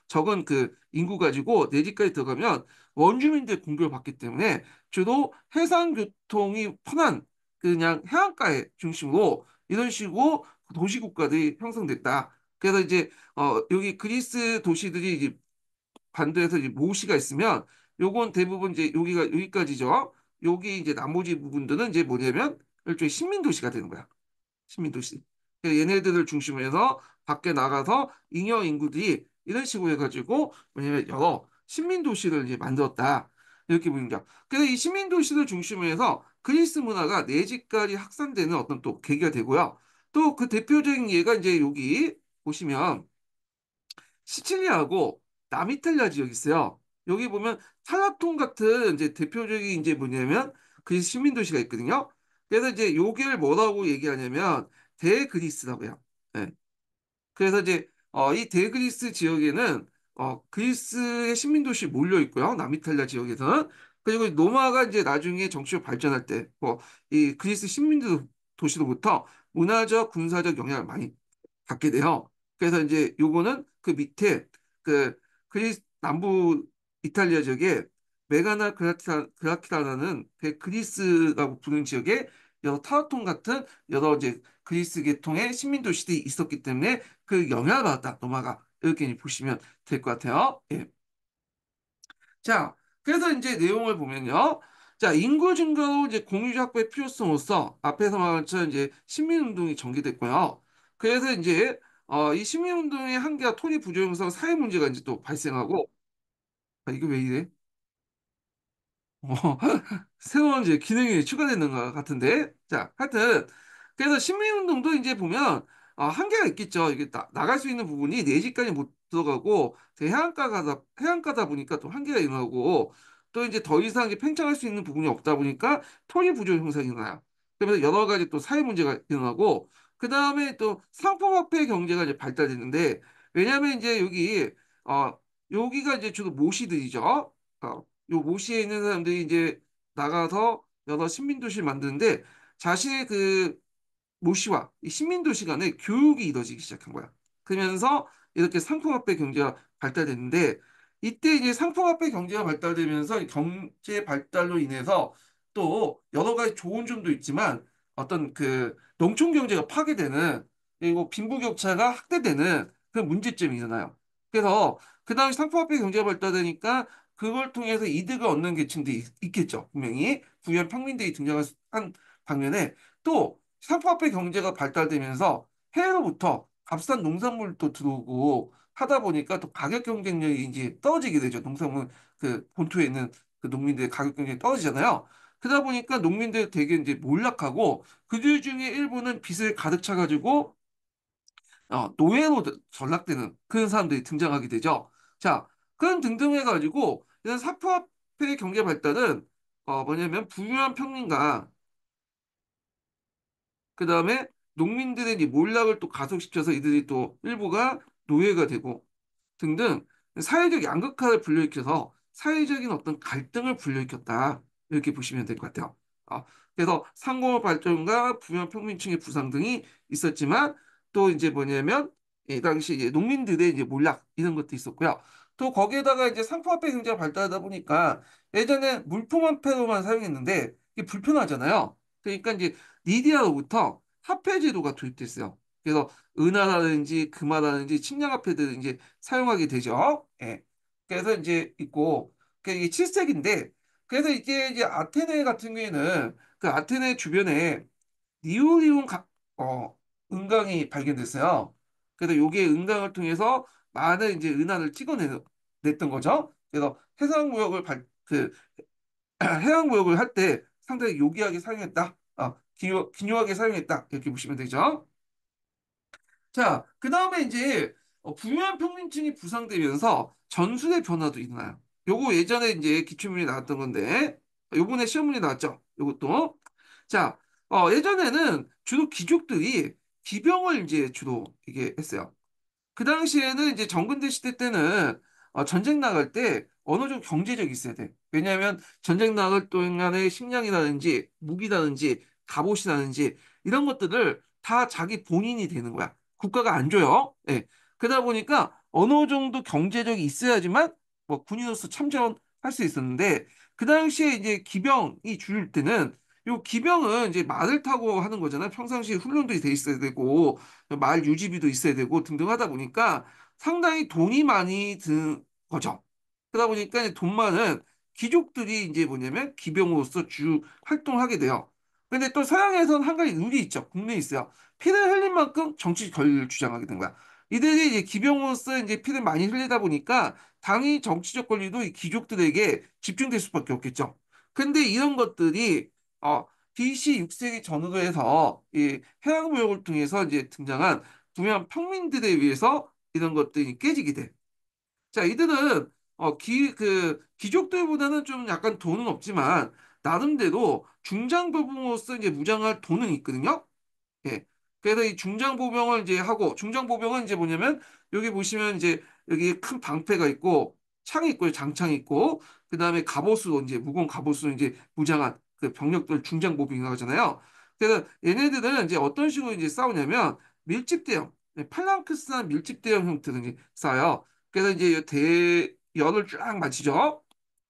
적은 그 인구 가지고 내지까지 들어가면 원주민들 공격을 받기 때문에 주로 해상 교통이 편한 그냥 해안가에 중심으로 이런 식으로 도시 국가들이 형성됐다. 그래서 이제 여기 그리스 도시들이 이제 반대에서 이제 모시가 있으면 요건 대부분 이제 여기가 여기까지죠. 여기 이제 나머지 부분들은 이제 뭐냐면 일종의 식민 도시가 되는 거야. 시민도시. 얘네들을 중심으로 해서 밖에 나가서 잉여 인구들이 이런 식으로 해가지고 뭐냐면 여러 시민도시를 이제 만들었다. 이렇게 보는 거야. 그래서 이 시민도시를 중심으로 해서 그리스 문화가 내지까지 확산되는 어떤 또 계기가 되고요. 또 그 대표적인 예가 이제 여기 보시면 시칠리아하고 남이탈리아 지역이 있어요. 여기 보면 타라톤 같은 이제 대표적인 이제 뭐냐면 그리스 시민도시가 있거든요. 그래서 이제 요길 뭐라고 얘기하냐면 대그리스라고 해요. 예. 그래서 이제 이 대그리스 지역에는 그리스의 시민도시 몰려 있고요. 남이탈리아 지역에서는 그리고 로마가 이제 나중에 정치로 발전할 때 뭐 이 그리스 시민들 도시로부터 문화적 군사적 영향을 많이 받게 돼요. 그래서 이제 요거는 그 밑에 그 그리스 남부 이탈리아 지역에 메가나 그라키라는 그 그리스라고 부르는 지역에 여러 타우톤 같은 여러 이제 그리스 계통의 시민 도시들이 있었기 때문에 그 영향을 받았다. 로마가 이렇게 보시면 될 것 같아요. 예. 자, 그래서 이제 내용을 보면요. 자, 인구 증가로 이제 공유적 확보의 필요성으로서 앞에서 말한 것처럼 이제 시민운동이 전개됐고요. 그래서 이제 이 시민운동의 한계와 토지 부조 형성 사회 문제가 이제 또 발생하고 이게 왜 이래? 어, 새로운 이제 기능이 추가되는 것 같은데. 자, 하여튼, 그래서 시민운동도 이제 보면, 한계가 있겠죠. 이게 나갈 수 있는 부분이 내 집까지 못 들어가고, 해안가다 보니까 또 한계가 일어나고, 또 이제 더 이상 이제 팽창할 수 있는 부분이 없다 보니까 토지 부족 형성이 일어나요. 그러면서 여러 가지 또 사회 문제가 일어나고, 그 다음에 또 상품화폐 경제가 이제 발달되는데, 왜냐하면 이제 여기가 이제 주로 모시들이죠. 요 모시에 있는 사람들이 이제 나가서 여러 신민도시를 만드는데 자신의 그 모시와 이 신민도시 간의 교육이 이루어지기 시작한 거야. 그러면서 이렇게 상품화폐 경제가 발달됐는데 이때 이제 상품화폐 경제가 발달되면서 이 경제 발달로 인해서 또 여러 가지 좋은 점도 있지만 어떤 그 농촌 경제가 파괴되는 그리고 빈부격차가 확대되는 그런 문제점이 일어나요. 그래서 그 당시 상품화폐 경제가 발달되니까 그걸 통해서 이득을 얻는 계층들이 있겠죠. 분명히 부유한 평민들이 등장한 방면에 또 상품화폐 경제가 발달되면서 해외로부터 값싼 농산물도 들어오고 하다 보니까 또 가격 경쟁력이 이제 떨어지게 되죠. 농산물 그 본토에 있는 그 농민들의 가격 경쟁이 떨어지잖아요. 그러다 보니까 농민들 되게 이제 몰락하고 그들 중에 일부는 빚을 가득 차가지고 노예로 전락되는 그런 사람들이 등장하게 되죠. 자, 그런 등등 해가지고 이런 사포화폐 경제 발달은 뭐냐면 부유한 평민과 그 다음에 농민들의 이 몰락을 또 가속시켜서 이들이 또 일부가 노예가 되고 등등 사회적 양극화를 불러일으켜서 사회적인 어떤 갈등을 불러일으켰다. 이렇게 보시면 될 것 같아요. 그래서 상공업 발전과 부연 평민층의 부상 등이 있었지만 또 이제 뭐냐면 이 당시 이제 농민들의 이제 몰락 이런 것도 있었고요. 또 거기에다가 이제 상품화폐 경제가 발달하다 보니까 예전에 물품화폐로만 사용했는데 이게 불편하잖아요. 그러니까 이제 니디아로부터 화폐 제도가 도입됐어요. 그래서 은화라든지 금화라든지 식량화폐들을 이제 사용하게 되죠. 예. 그래서 이제 있고 이게 7세기인데 그래서 이게 이제 아테네 같은 경우에는 그 아테네 주변에 니오리온 은강이 발견됐어요. 그래서 요게 은강을 통해서 많은 이제 은하를 찍어냈던 거죠. 그래서 해상무역을 할 때 상당히 요기하게 사용했다. 기묘하게 사용했다. 이렇게 보시면 되죠. 자, 그 다음에 이제 부유한 평민층이 부상되면서 전술의 변화도 일어나요. 요거 예전에 이제 기출문제 나왔던 건데 요번에 시험 문제 나왔죠. 요것도. 자, 예전에는 주로 귀족들이 기병을 이제 주로 이게 했어요. 그 당시에는 이제 정근대 시대 때는 전쟁 나갈 때 어느 정도 경제력이 있어야 돼. 왜냐하면 전쟁 나갈 동안의 식량이라든지 무기라든지 갑옷이라든지 이런 것들을 다 자기 본인이 되는 거야. 국가가 안 줘요. 예. 그러다 보니까 어느 정도 경제력이 있어야지만 뭐 군인으로서 참전할 수 있었는데 그 당시에 이제 기병이 줄일 때는 요 기병은 이제 말을 타고 하는 거잖아요. 평상시에 훈련도 돼 있어야 되고 말 유지비도 있어야 되고 등등 하다 보니까 상당히 돈이 많이 든 거죠. 그러다 보니까 이제 돈 많은 귀족들이 이제 뭐냐면 기병으로서 주 활동을 하게 돼요. 근데 또 서양에서는 한 가지 룰이 있죠. 국내에 있어요. 피를 흘린 만큼 정치 권리를 주장하게 된 거야. 이들이 이제 기병으로서 이제 피를 많이 흘리다 보니까 당연히 정치적 권리도 이 귀족들에게 집중될 수밖에 없겠죠. 근데 이런 것들이 BC 6세기 전후로 해서 이 해양무역을 통해서 이제 등장한 동양 평민들에 의해서 이런 것들이 깨지게 돼. 자, 이들은 귀족들보다는 좀 약간 돈은 없지만 나름대로 중장보병으로서 이제 무장할 돈은 있거든요. 예. 그래서 이 중장보병을 이제 하고 중장보병은 이제 뭐냐면 여기 보시면 이제 여기 큰 방패가 있고 창이 있고 장창이 있고 그다음에 갑옷으로 이제 무거운 갑옷으로 이제 무장한 그 병력들 중장보병이라고 하잖아요. 그래서 얘네들은 이제 어떤 식으로 이제 싸우냐면 밀집대형 팔랑크스한 밀집대형 형태로 이제 싸워요. 그래서 이제 대열을 쫙 맞추죠.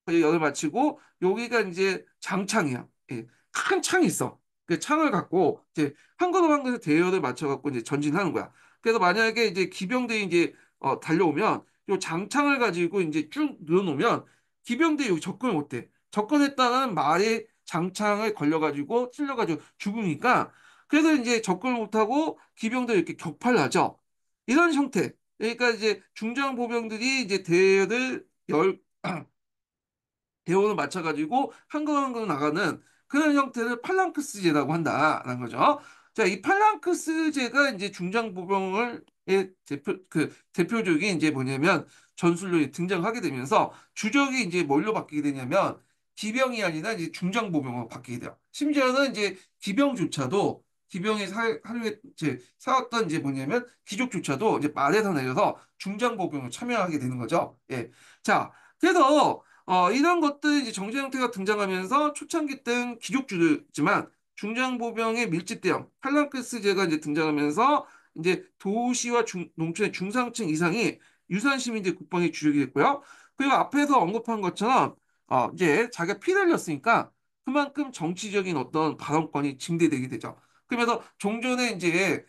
열을 맞추고 여기가 이제 장창이야. 예. 큰 창이 있어. 그 창을 갖고 이제 한 걸음 한 걸음 대열을 맞춰갖고 이제 전진하는 거야. 그래서 만약에 이제 기병대이 이제 달려오면 요 장창을 가지고 이제 쭉 늘어놓으면 기병대이 여기 접근을 못해. 접근했다는 말에 장창을 걸려가지고 찔려가지고 죽으니까 그래서 이제 접근을 못하고 기병들이 이렇게 격파를 하죠. 이런 형태. 그러니까 이제 중장 보병들이 이제 대열을 열 대원을 맞춰가지고 한 걸음 한 걸음 나가는 그런 형태를 팔랑크스제라고 한다라는 거죠. 자, 이 팔랑크스제가 이제 중장보병을 대표적인 이제 뭐냐면 전술로에 등장하게 되면서 주적이 이제 뭘로 바뀌게 되냐면 기병이 아니라 이제 중장보병으로 바뀌게 돼요. 심지어는 이제 기병조차도 기병이 이제 사왔던 이제 뭐냐면 귀족조차도 이제 말에서 내려서 중장보병을 참여하게 되는 거죠. 예. 자, 그래서 이런 것들이 이제 정제 형태가 등장하면서 초창기 때는 귀족주지만 중장보병의 밀집대형 팔랑크스제가 이제 등장하면서 이제 도시와 농촌의 중상층 이상이 유산 시민제 국방의 주력이 됐고요. 그리고 앞에서 언급한 것처럼 이제 자기가 피를 흘렸으니까 그만큼 정치적인 어떤 발언권이 증대되게 되죠. 그러면서 종전에 이제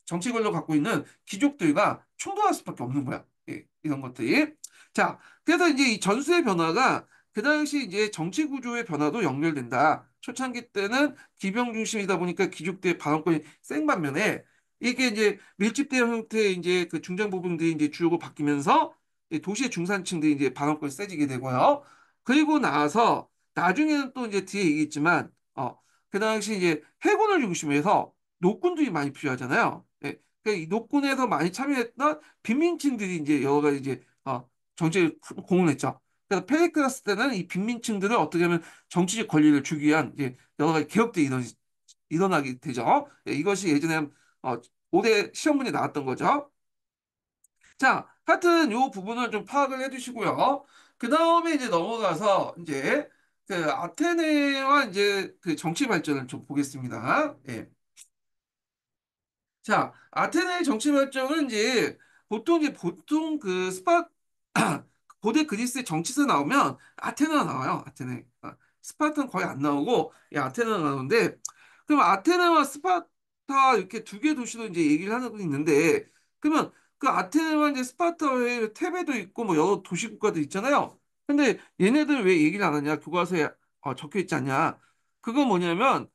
정치 권력을 갖고 있는 귀족들과 충돌할 수밖에 없는 거야. 예, 이런 것들이. 자, 그래서 이제 이 전수의 변화가 그 당시 이제 정치 구조의 변화도 연결된다. 초창기 때는 기병 중심이다 보니까 귀족대의 반원권이 센 반면에 이게 이제 밀집대형 형태의 이제 그 중장부분들이 이제 주요로 바뀌면서 이 도시의 중산층들이 이제 반원권이 세지게 되고요. 그리고 나서 나중에는 또 이제 뒤에 얘기했지만 그 당시 이제 해군을 중심으로 해서 노군들이 많이 필요하잖아요. 예. 그러니까 이 노군에서 많이 참여했던 빈민층들이 이제 여러 가지 이제 정치에 공헌했죠. 그래서 페리클라스 때는 이 빈민층들을 어떻게 하면 정치적 권리를 주기 위한 이제 여러 가지 개혁들이 일어나게 되죠. 예, 이것이 예전에 어, 올해 시험 문제 나왔던 거죠. 자, 하여튼 요 부분을 좀 파악을 해두시고요. 그 다음에 이제 넘어가서 이제 그 아테네와 이제 그 정치 발전을 좀 보겠습니다. 예. 자, 아테네의 정치 발전은 이제 보통 그 고대 그리스의 정치사 나오면 아테네가 나와요. 아테네. 스파르타는 거의 안 나오고 이 아테네가 나오는데 그럼 아테네와 스파르타 이렇게 두 개 도시로 이제 얘기를 하고 있는데 그러면 그 아테네와 이제 스파르타 외에 테베도 있고 뭐 여러 도시 국가도 있잖아요. 근데 얘네들 왜 얘기를 안 하냐? 교과서에 적혀 있지 않냐? 그건 뭐냐면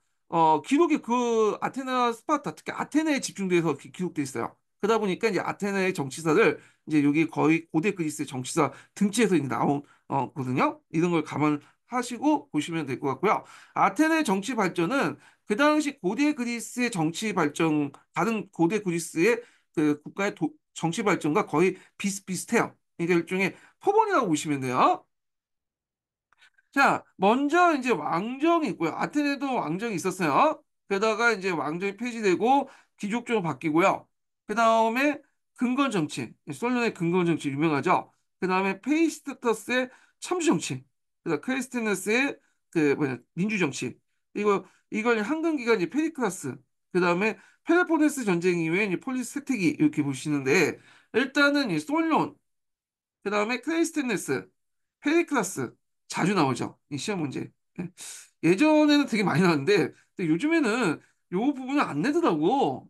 기록이 그 아테네와 스파르타 특히 아테네에 집중돼서 기록돼 있어요. 그러다 보니까 이제 아테네의 정치사를 이제 여기 거의 고대 그리스의 정치사 등치에서 이제 나온 거든요. 이런 걸 감안하시고 보시면 될 것 같고요. 아테네 정치 발전은 그 당시 고대 그리스의 정치 발전, 다른 고대 그리스의 그 국가의 정치 발전과 거의 비슷비슷해요. 이게 일종의 표본이라고 보시면 돼요. 자, 먼저 이제 왕정이 있고요. 아테네도 왕정이 있었어요. 게다가 이제 왕정이 폐지되고 귀족제로 바뀌고요. 그 다음에 근건 정치, 솔론의 근건 정치 유명하죠. 그 다음에 페이스토스의 참수 정치, 그다음 크리스티너스의 그 뭐냐 민주 정치. 이걸 한강 기간 이제 페리클라스, 그 다음에 펠로포네스 전쟁 이후에 이제 폴리스 세태기 이렇게 보시는데 일단은 이 솔론, 그 다음에 크리스티너스 페리클라스 자주 나오죠. 이 시험 문제. 예. 예전에는 되게 많이 나왔는데 근데 요즘에는 요 부분을 안 내더라고.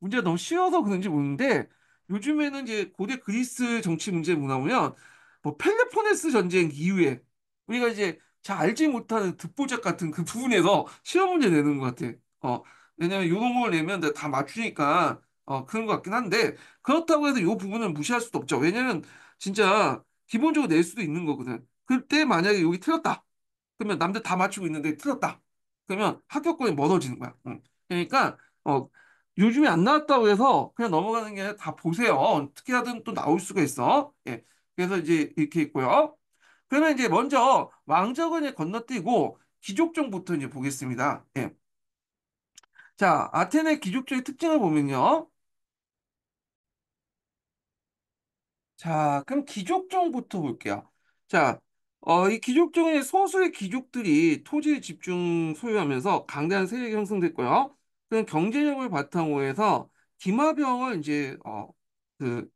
문제가 너무 쉬워서 그런지 모르는데 요즘에는 이제 고대 그리스 정치 문제 나오면 뭐 펠로포네스 전쟁 이후에 우리가 이제 잘 알지 못하는 듣보잡 같은 그 부분에서 시험 문제 내는 것 같아. 왜냐면 이런 걸 내면 다 맞추니까 그런 것 같긴 한데 그렇다고 해서 이 부분을 무시할 수도 없죠. 왜냐면 진짜 기본적으로 낼 수도 있는 거거든. 그때 만약에 여기 틀렸다. 그러면 남들 다 맞추고 있는데 틀렸다. 그러면 합격권이 멀어지는 거야. 응. 그러니까 요즘에 안 나왔다고 해서 그냥 넘어가는 게 아니라 다 보세요. 어떻게 하든 또 나올 수가 있어. 예. 그래서 이제 이렇게 있고요. 그러면 이제 먼저 왕정을 이제 건너뛰고 귀족정부터 이제 보겠습니다. 예. 자, 아테네 귀족정의 특징을 보면요. 자, 그럼 귀족정부터 볼게요. 자, 이 귀족정의 소수의 귀족들이 토지에 집중 소유하면서 강대한 세력이 형성됐고요. 그런 경제력을 바탕으로 해서 기마병을 이제 그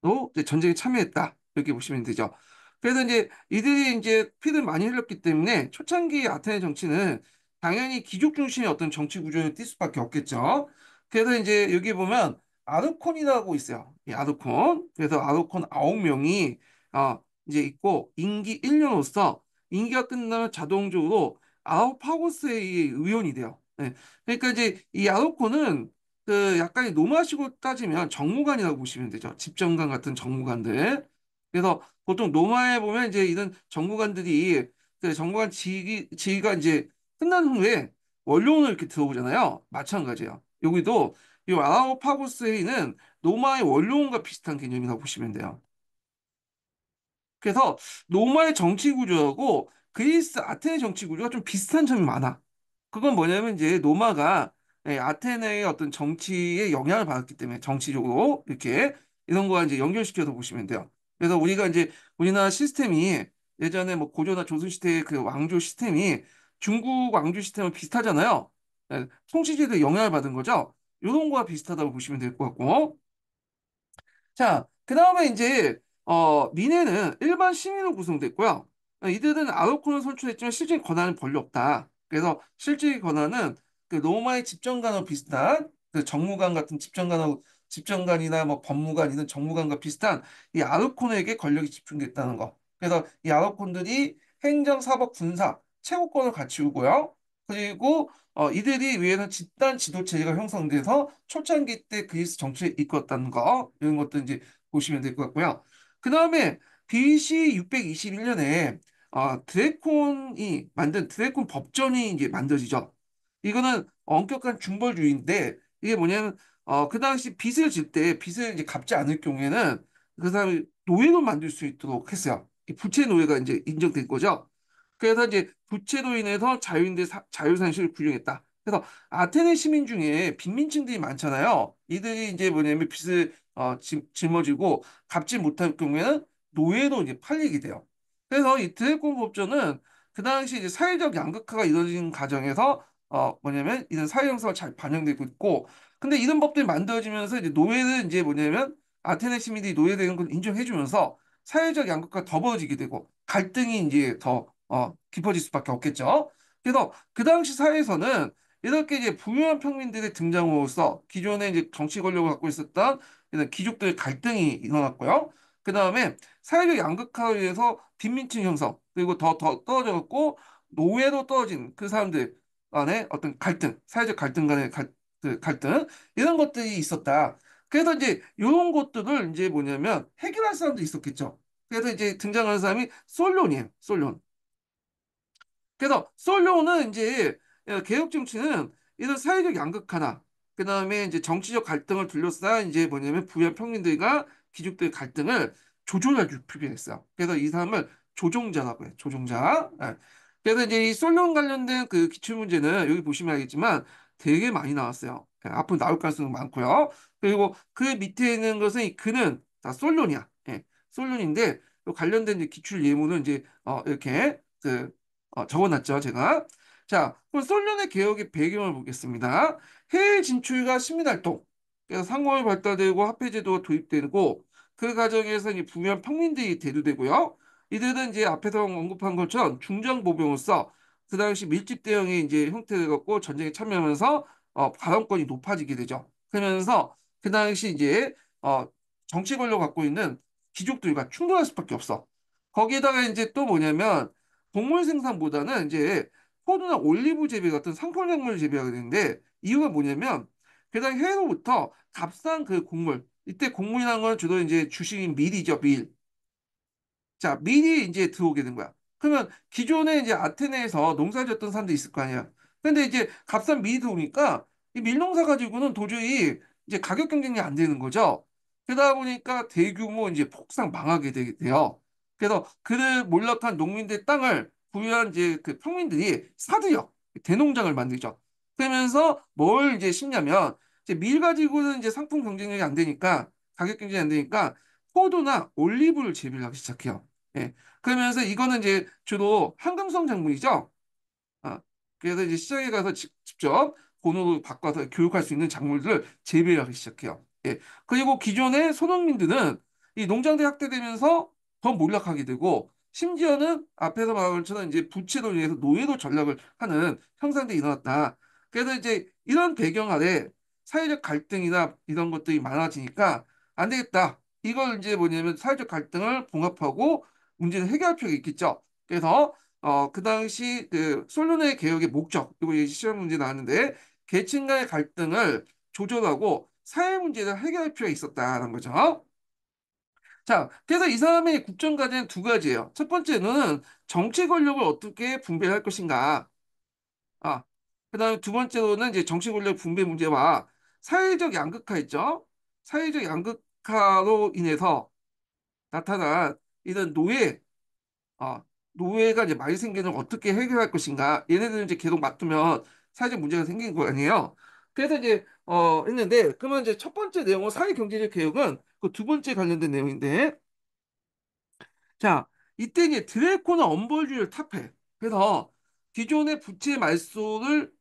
또 이제 전쟁에 참여했다. 이렇게 보시면 되죠. 그래서 이제 이들이 이제 피를 많이 흘렸기 때문에 초창기 아테네 정치는 당연히 귀족 중심의 어떤 정치 구조를 띌 수밖에 없겠죠. 그래서 이제 여기 보면 아르콘이라고 있어요. 이 아르콘. 그래서 아르콘 9명이 이제 있고 임기 1년으로서 임기가 끝나면 자동적으로 아우파고스의 의원이 돼요. 네. 그러니까 이제 이 아르콘은 그 약간의 노마식으로 따지면 정무관이라고 보시면 되죠. 집정관 같은 정무관들. 그래서 보통 노마에 보면 이제 이런 정무관들이 그 정무관 지위가 이제 끝난 후에 원로원을 이렇게 들어오잖아요. 마찬가지예요. 여기도 이 아라오파고스 회의는 노마의 원로원과 비슷한 개념이라고 보시면 돼요. 그래서 로마의 정치 구조하고 그리스 아테네 정치 구조가 좀 비슷한 점이 많아. 그건 뭐냐면 이제 로마가 아테네의 어떤 정치에 영향을 받았기 때문에 정치적으로 이렇게 이런 거와 이제 연결시켜서 보시면 돼요. 그래서 우리가 이제 우리나라 시스템이 예전에 뭐 고조나 조선 시대의 그 왕조 시스템이 중국 왕조 시스템과 비슷하잖아요. 통치제도에 영향을 받은 거죠. 이런 거와 비슷하다고 보시면 될 것 같고. 자, 그 다음에 이제, 미네는 일반 시민으로 구성됐고요. 이들은 아르콘을 선출했지만 실질 권한은 별로 없다. 그래서 실질 권한은 그 로마의 집정관과 비슷한 그 정무관 같은 집정관이나 뭐 법무관 이런 정무관과 비슷한 이 아르콘에게 권력이 집중됐다는 거. 그래서 이 아르콘들이 행정, 사법, 군사, 최고권을 갖추고요. 그리고 이들이 위에는 집단 지도 체제가 형성돼서 초창기 때 그리스 정치에 이끌었다는 거 이런 것도 이제 보시면 될 것 같고요. 그 다음에 BC 621년에 드래콘이 만든 드래콘 법전이 이제 만들어지죠. 이거는 엄격한 중벌주의인데 이게 뭐냐면 그 당시 빚을 질 때 빚을 이제 갚지 않을 경우에는 그 사람이 노예로 만들 수 있도록 했어요. 이 부채 노예가 이제 인정된 거죠. 그래서 이제 부채로 인해서 자유산실을 구용했다. 그래서 아테네 시민 중에 빈민층들이 많잖아요. 이들이 이제 뭐냐면 빚을 짊어지고 갚지 못할 경우에는 노예로 이제 팔리게 돼요. 그래서 이 드래곤 법전은 그 당시 이제 사회적 양극화가 이루어진 과정에서 뭐냐면 이런 사회 형성을 잘 반영되고 있고, 근데 이런 법들이 만들어지면서 이제 노예는 이제 뭐냐면 아테네 시민들이 노예되는 걸 인정해주면서 사회적 양극화가 더 벌어지게 되고 갈등이 이제 더 깊어질 수밖에 없겠죠. 그래서 그 당시 사회에서는 이렇게 이제 부유한 평민들의 등장으로써 기존에 이제 정치 권력을 갖고 있었던 이런 귀족들의 갈등이 일어났고요. 그 다음에 사회적 양극화에 의해서 빈민층 형성, 그리고 더 떨어져갖고 노예로 떨어진 그 사람들 간의 어떤 갈등, 사회적 갈등 간의 그 갈등, 이런 것들이 있었다. 그래서 이제 이런 것들을 이제 뭐냐면 해결할 사람도 있었겠죠. 그래서 이제 등장하는 사람이 솔론이에요. 솔론. 그래서 솔로는 이제 개혁 정치는 이런 사회적 양극화나 그다음에 이제 정치적 갈등을 둘러싼 이제 뭐냐면 부유한 평민들과 귀족들의 갈등을 조절해 줄 필요가 있어요. 그래서 이 사람을 조종자라고 해요. 조종자. 예. 그래서 이제 이 솔론 관련된 그 기출 문제는 여기 보시면 알겠지만 되게 많이 나왔어요. 예, 앞으로 나올 가능성이 많고요. 그리고 그 밑에 있는 것은 이 그는 다 솔론이야. 예, 솔론인데 관련된 이제 기출 예문은 이제 이렇게 적어놨죠, 제가. 자, 그럼 솔론의 개혁의 배경을 보겠습니다. 해외 진출과 시민활동, 그래서 상공이 발달되고 화폐제도가 도입되고 그 과정에서 이 부유한 평민들이 대두되고요. 이들은 이제 앞에서 언급한 것처럼 중장보병으로서 그 당시 밀집 대응의 이제 형태를 갖고 전쟁에 참여하면서 발언권이 높아지게 되죠. 그러면서 그 당시 이제 정치 권력 갖고 있는 귀족들과 충돌할 수밖에 없어. 거기에다가 이제 또 뭐냐면 곡물 생산보다는 이제 포도나 올리브 재배 같은 상품작물 재배하게 되는데 이유가 뭐냐면 게다가 해로부터 값싼 그 곡물 이때 곡물이라는 건 주로 이제 주식인 밀이죠 밀. 자, 밀이 이제 들어오게 된 거야. 그러면 기존에 이제 아테네에서 농사 지었던 사람도 있을 거 아니야. 근데 이제 값싼 밀이 들어오니까 이 밀농사 가지고는 도저히 이제 가격 경쟁이 안 되는 거죠. 그러다 보니까 대규모 이제 폭삭 망하게 돼요. 그래서 그를 몰락한 농민들 땅을 부유한 이제 그 평민들이 사들여 대농장을 만들죠. 그러면서 뭘 이제 심냐면 이제 밀 가지고는 이제 상품 경쟁력이 안 되니까 가격 경쟁이 안 되니까 포도나 올리브를 재배를 하기 시작해요. 예. 그러면서 이거는 이제 주로 황금성 작물이죠. 아, 그래서 이제 시장에 가서 직접 번호를 바꿔서 교육할 수 있는 작물들을 재배하기 시작해요. 예. 그리고 기존의 소농민들은 이 농장대 확대되면서 더 몰락하게 되고 심지어는 앞에서 말한 것처럼 이제 부채로 인해서 노예로 전락을 하는 형상들이 일어났다. 그래서 이제 이런 배경 아래 사회적 갈등이나 이런 것들이 많아지니까 안 되겠다. 이걸 이제 뭐냐면 사회적 갈등을 봉합하고 문제를 해결할 필요가 있겠죠. 그래서 그 당시 그 솔론의 개혁의 목적, 이거 이제 시험 문제 나왔는데 계층 간의 갈등을 조절하고 사회 문제를 해결할 필요가 있었다는 거죠. 자, 그래서 이 사람의 국정 과제는 두 가지예요. 첫 번째는 정치 권력을 어떻게 분배할 것인가. 아, 그다음에 두 번째로는 이제 정치 권력 분배 문제와 사회적 양극화 있죠. 사회적 양극화로 인해서 나타난 이런 어, 노예가 이제 많이 생기는 걸 어떻게 해결할 것인가. 얘네들은 이제 계속 맡으면 사회적 문제가 생기는 거 아니에요. 그래서 이제 했는데 그러면 이제 첫 번째 내용은 사회 경제적 개혁은 그 두 번째 관련된 내용인데 자 이때 이제 드래코는 엄벌주의를 타파해. 그래서 기존의 부채 말소를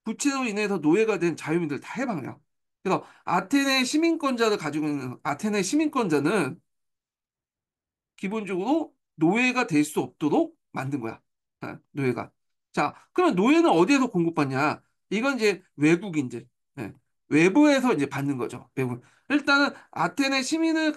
부채로 인해서 노예가 된 자유민들 다 해방해요. 그래서 아테네 시민권자를 가지고 있는 아테네 시민권자는 기본적으로 노예가 될 수 없도록 만든 거야. 노예가. 자, 그럼 노예는 어디에서 공급받냐? 이건 이제 외국인들. 예, 외부에서 이제 받는 거죠. 외부. 일단은 아테네 시민들은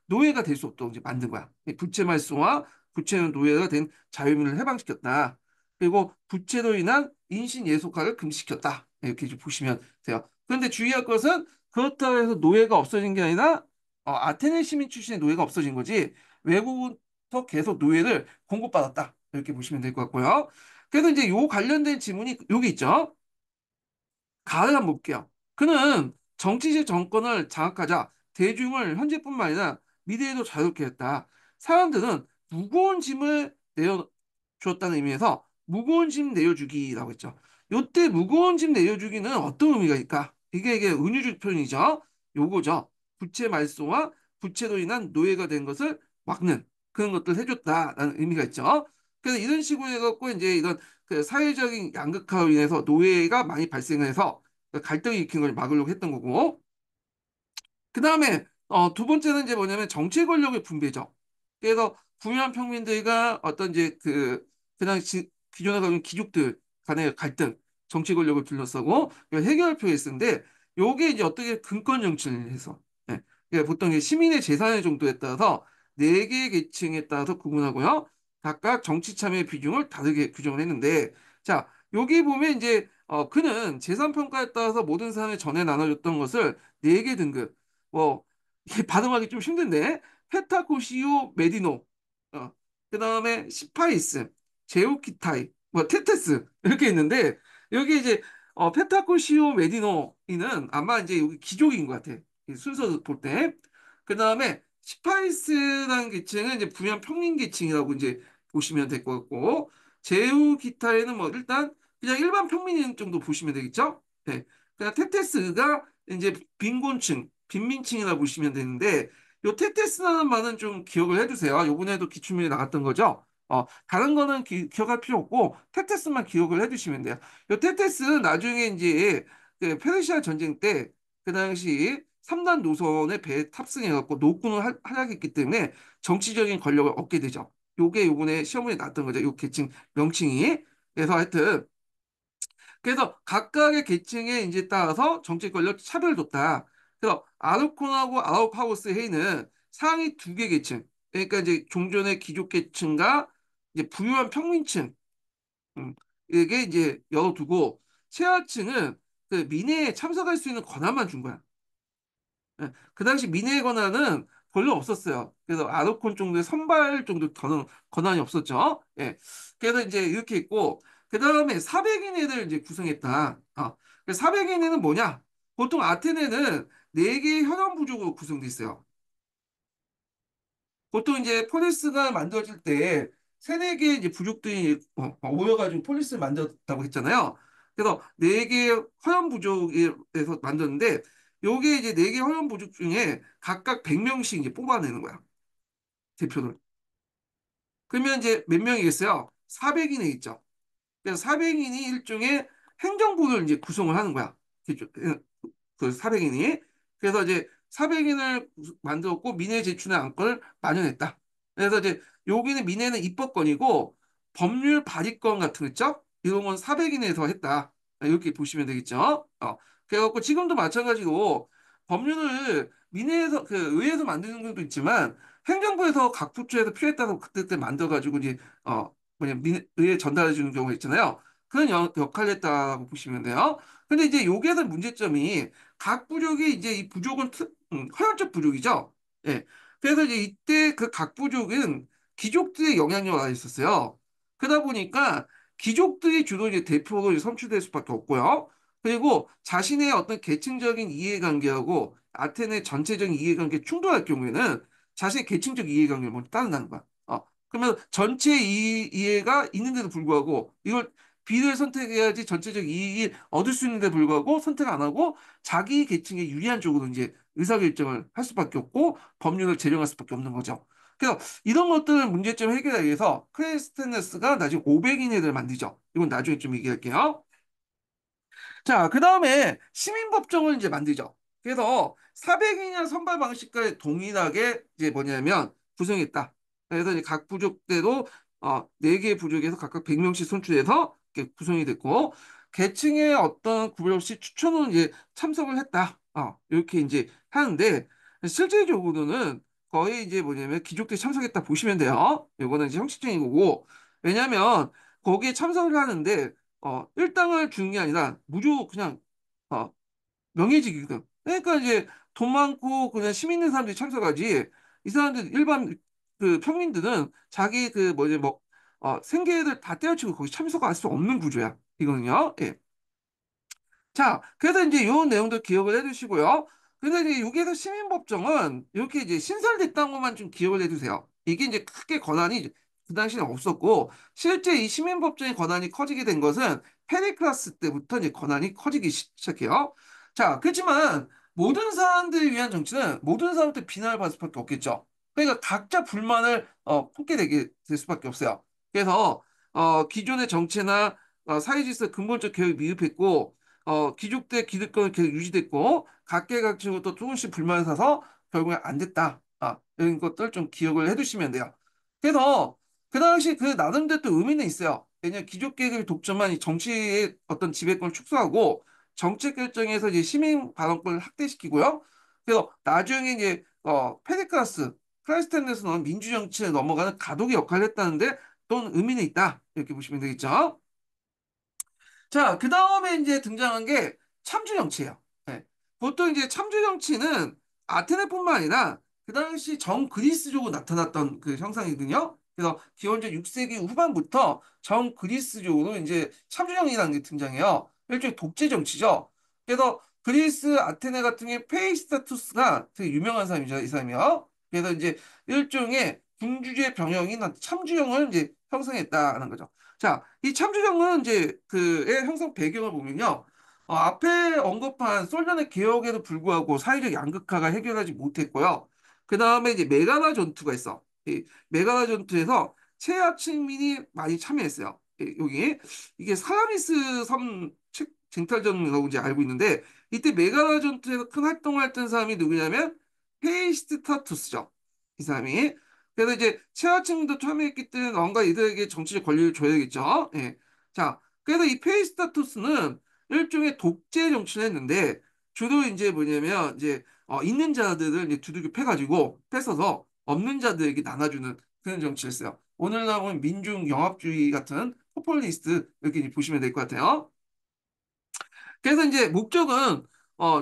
노예가 될 수 없도록 이제 만든 거야. 이 부채 말소와 부채는 노예가 된 자유민을 해방시켰다. 그리고 부채로 인한 인신 예속화를 금지시켰다. 이렇게 좀 보시면 돼요. 그런데 주의할 것은 그렇다고 해서 노예가 없어진 게 아니라 아테네 시민 출신의 노예가 없어진 거지 외국부터 계속 노예를 공급받았다. 이렇게 보시면 될 것 같고요. 그래서 이제 요 관련된 지문이 여기 있죠. 가을 한번 볼게요. 그는 정치적 정권을 장악하자 대중을 현재뿐만 아니라 미래에도 자유롭게 했다. 사람들은 무거운 짐을 내어주었다는 의미에서 무거운 짐 내어주기라고 했죠. 요때 무거운 짐 내어주기는 어떤 의미가 있을까? 이게 은유적 표현이죠. 요거죠. 부채 말소와 부채로 인한 노예가 된 것을 막는 그런 것들을 해줬다라는 의미가 있죠. 그래서 이런 식으로 해갖고 이제 이런 그 사회적인 양극화로 인해서 노예가 많이 발생해서 갈등이 일으킨 걸 막으려고 했던 거고 그 다음에 두 번째는 이제 뭐냐면 정치 권력의 분배죠. 그래서 부유한 평민들과 어떤 이제 그 당시 기존에 가진 귀족들 간의 갈등, 정치 권력을 둘러싸고 이걸 해결할 필요가 있는데 요게 이제 어떻게 근권 정치를 해서 예. 그러니까 보통 이제 시민의 재산의 정도에 따라서 네 개 계층에 따라서 구분하고요. 각각 정치 참여의 비중을 다르게 규정을 했는데 자, 여기 보면 이제 그는 재산 평가에 따라서 모든 사람이 전에 나눠줬던 것을 네 개 등급 뭐 이게 발음하기 좀 힘든데 페타코시오 메디노 그다음에 시파이스 제우키타이 뭐 테테스 이렇게 있는데 여기 이제 페타코시오 메디노이는 아마 이제 여기 귀족인 것 같아 이 순서 볼 때. 그다음에 시파이스라는 계층은 이제 부양 평민 계층이라고 이제 보시면 될 것 같고 제우키타이는 뭐 일단 그냥 일반 평민인 정도 보시면 되겠죠. 네. 그냥 테테스가 이제 빈곤층 빈민층이라 보시면 되는데 요 테테스라는 말은 좀 기억을 해두세요. 요번에도 기출문제 나갔던 거죠. 다른 거는 기억할 필요 없고 테테스만 기억을 해두시면 돼요. 요 테테스는 나중에 이제 그 페르시아 전쟁 때 그 당시 3단 노선에 배에 탑승해갖고 노군을 활약했기 때문에 정치적인 권력을 얻게 되죠. 요게 요번에 시험문제 나왔던 거죠. 요 계층 명칭이. 그래서 하여튼 그래서 각각의 계층에 이제 따라서 정치 권력 차별을 뒀다. 그래서 아르콘하고 아웃하우스 회의는 상위 두 개 계층, 그러니까 이제 종전의 귀족 계층과 이제 부유한 평민층, 이게 이제 열어두고 최하층은 그 민회에 참석할 수 있는 권한만 준 거야. 예, 그 당시 민회의 권한은 별로 없었어요. 그래서 아르콘 정도의 선발 정도 권한이 없었죠. 예. 그래서 이제 이렇게 있고, 그 다음에 사백인회를 이제 구성했다. 400인회는 뭐냐? 보통 아테네는 네 개의 현원 부족으로 구성돼 있어요. 보통 이제 폴리스가 만들어질 때 세네 개의 이제 부족들이 모여가지고 폴리스를 만들었다고 했잖아요. 그래서 네 개의 화염 부족에서 만들었는데 요게 이제 네 개의 화염 부족 중에 각각 100명씩 이제 뽑아내는 거야. 대표를. 그러면 이제 몇 명이겠어요? 400인에 있죠. 그래서 400인이 일종의 행정부를 이제 구성을 하는 거야. 그 400인이. 그래서 이제 400인을 만들었고 민해 제출의 안건을 마련했다. 그래서 이제 여기는 민해는 입법권이고 법률 발의권 같은 거 있죠? 이런 건 400인에서 했다. 이렇게 보시면 되겠죠? 그래갖고 지금도 마찬가지로 법률을 민해에서 그 의회에서 만드는 것도 있지만 행정부에서 각 부처에서 필요에 따라서 그때 만들어가지고 이제 뭐냐 의회에 전달해 주는 경우가 있잖아요. 그런 역할을 했다고 보시면 돼요. 근데 이제 여기에서 문제점이 각 부족이 이제 이 부족은 허용적 부족이죠. 예. 그래서 이제 이때 그 각 부족은 귀족들의 영향력을 가지고 있었어요. 그러다 보니까 귀족들이 주로 이제 대표로 이제 선출될 수밖에 없고요. 그리고 자신의 어떤 계층적인 이해관계하고 아테네 전체적인 이해관계 충돌할 경우에는 자신의 계층적 이해관계를 먼저 따른다는 거야. 그러면 전체 이해가 있는데도 불구하고 이걸 B를 선택해야지 전체적 이익을 얻을 수 있는데 불구하고 선택 안 하고 자기 계층에 유리한 쪽으로 이제 의사결정을 할 수밖에 없고 법률을 제정할 수밖에 없는 거죠. 그래서 이런 것들을 문제점 해결하기 위해서 크리스테네스가 나중에 500인회를 만들죠. 이건 나중에 좀 얘기할게요. 자, 그 다음에 시민법정을 이제 만들죠. 그래서 400인의 선발 방식과 동일하게 이제 뭐냐면 구성했다. 그래서 이제 각 부족대로 4개의 부족에서 각각 100명씩 선출해서 이렇게 구성이 됐고 계층의 어떤 구별 없이 추천은 이제 참석을 했다. 이렇게 이제 하는데 실질적으로는 거의 이제 뭐냐면 귀족들이 참석했다 보시면 돼요. 이거는 이제 형식적인 거고 왜냐하면 거기에 참석을 하는데 일당을 주는 게 아니라 무조 그냥 어, 명예직이거든. 그러니까 이제 돈 많고 그냥 힘 있는 사람들이 참석하지. 이 사람들 일반 그 평민들은 자기 그 뭐지 뭐 생계를 다 떼어치고 거기 참석할 수 없는 구조야. 이거는요. 예. 자, 그래서 이제 이런 내용들 기억을 해두시고요. 근데 이제 여기에서 시민법정은 이렇게 이제 신설됐다는 것만 좀 기억을 해두세요. 이게 이제 크게 권한이 그 당시에는 없었고, 실제 이 시민법정의 권한이 커지게 된 것은 페리클라스 때부터 이제 권한이 커지기 시작해요. 자, 그렇지만 모든 사람들을 위한 정치는 모든 사람한테 비난을 받을 수밖에 없겠죠. 그러니까 각자 불만을 품게 되게 될 수밖에 없어요. 그래서 기존의 정체나 사회 질서 근본적 개혁이 미흡했고 귀족대 기득권은 계속 유지됐고 각계각층부터 조금씩 불만을 사서 결국에 안 됐다. 이런 것들 좀 기억을 해두시면 돼요. 그래서 그 당시 그 나름대로 또 의미는 있어요. 왜냐하면 귀족계급의 독점만 이 정치의 어떤 지배권을 축소하고 정책 결정에서 이제 시민 발언권을 확대시키고요. 그래서 나중에 이제 페리크라스 크라이스텐에서는 민주정치에 넘어가는 가독의 역할을 했다는데 또는 의미는 있다. 이렇게 보시면 되겠죠. 자, 그 다음에 이제 등장한 게 참주 정치예요. 예. 보통 이제 참주 정치는 아테네뿐만 아니라 그 당시 전 그리스적으로 나타났던 그 형상이거든요. 그래서 기원전 6세기 후반부터 전 그리스적으로 이제 참주정이라는 게 등장해요. 일종의 독재 정치죠. 그래서 그리스 아테네 같은 게 페이스타투스가 되게 유명한 사람이죠, 이 사람이요. 그래서 이제 일종의 군주제 병영인 참주정을 이제 형성했다는 거죠. 자, 이 참주정은 이제 그의 형성 배경을 보면요. 앞에 언급한 솔련의 개혁에도 불구하고 사회적 양극화가 해결하지 못했고요. 그 다음에 이제 메가나 전투가 있어. 이 메가나 전투에서 최하층민이 많이 참여했어요. 여기 이게 사라미스 섬 쟁탈전이라고 이제 알고 있는데 이때 메가나 전투에서 큰 활동을 했던 사람이 누구냐면 헤이스타투스죠. 이 사람이. 그래서 이제 최하층도 참여했기 때문에 뭔가 이들에게 정치적 권리를 줘야겠죠. 예. 자, 그래서 이 페이스타투스는 일종의 독재 정치를 했는데 주로 이제 뭐냐면 이제 있는 자들을 이제 두들겨 패가지고 뺏어서 없는 자들에게 나눠주는 그런 정치를 했어요. 오늘날 보면 민중 영합주의 같은 포퓰리스트 이렇게 이제 보시면 될 것 같아요. 그래서 이제 목적은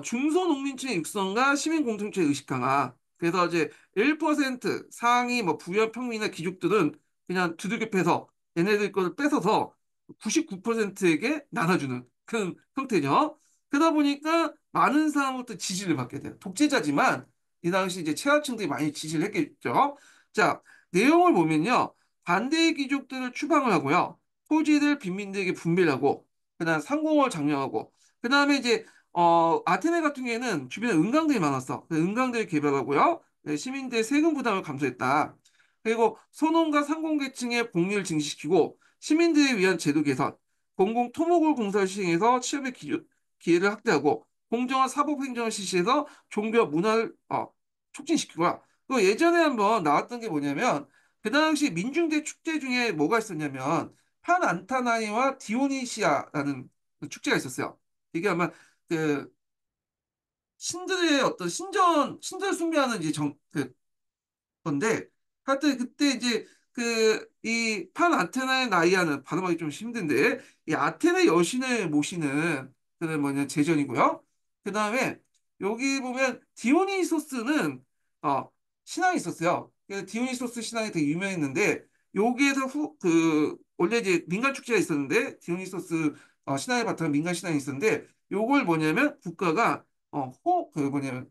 중소농민층의 육성과 시민 공동체의 의식 강화. 그래서 이제 1% 상위 뭐 부여 평민이나 귀족들은 그냥 두들겨 패서 얘네들 거를 뺏어서 99%에게 나눠주는 그런 형태죠. 그러다 보니까 많은 사람부터 지지를 받게 돼요. 독재자지만 이 당시 이제 최하층들이 많이 지지를 했겠죠. 자, 내용을 보면요. 반대 귀족들을 추방을 하고요. 토지를 빈민들에게 분배를 하고 그다음 상공을 장려하고 그 다음에 이제 아테네 같은 경우에는 주변에 은강들이 많았어. 그 은강들을 개발하고요. 네, 시민들의 세금 부담을 감소했다. 그리고 소농과 상공계층의 복리를 증식시키고 시민들을 위한 제도 개선, 공공 토목을 공사를 시행해서 취업의 기회를 확대하고 공정한 사법행정을 실시해서 종교와 문화를 촉진시키고요. 그 예전에 한번 나왔던 게 뭐냐면 그 당시 민중대 축제 중에 뭐가 있었냐면 판안타나이와 디오니시아라는 그 축제가 있었어요. 이게 아마 그 신들의 어떤 신들 숭배하는 이제 건데 하여튼 그때 이제 그 이 판 아테나의 나이아는 발음하기 좀 힘든데 이 아테네 여신을 모시는 그런 뭐냐 제전이고요. 그 다음에 여기 보면 디오니소스는 어 신앙이 있었어요. 그래서 디오니소스 신앙이 되게 유명했는데 여기에서 원래 이제 민간 축제가 있었는데 디오니소스 신앙에 바탕 민간 신앙이 있었는데 요걸 뭐냐면 국가가 그 뭐냐면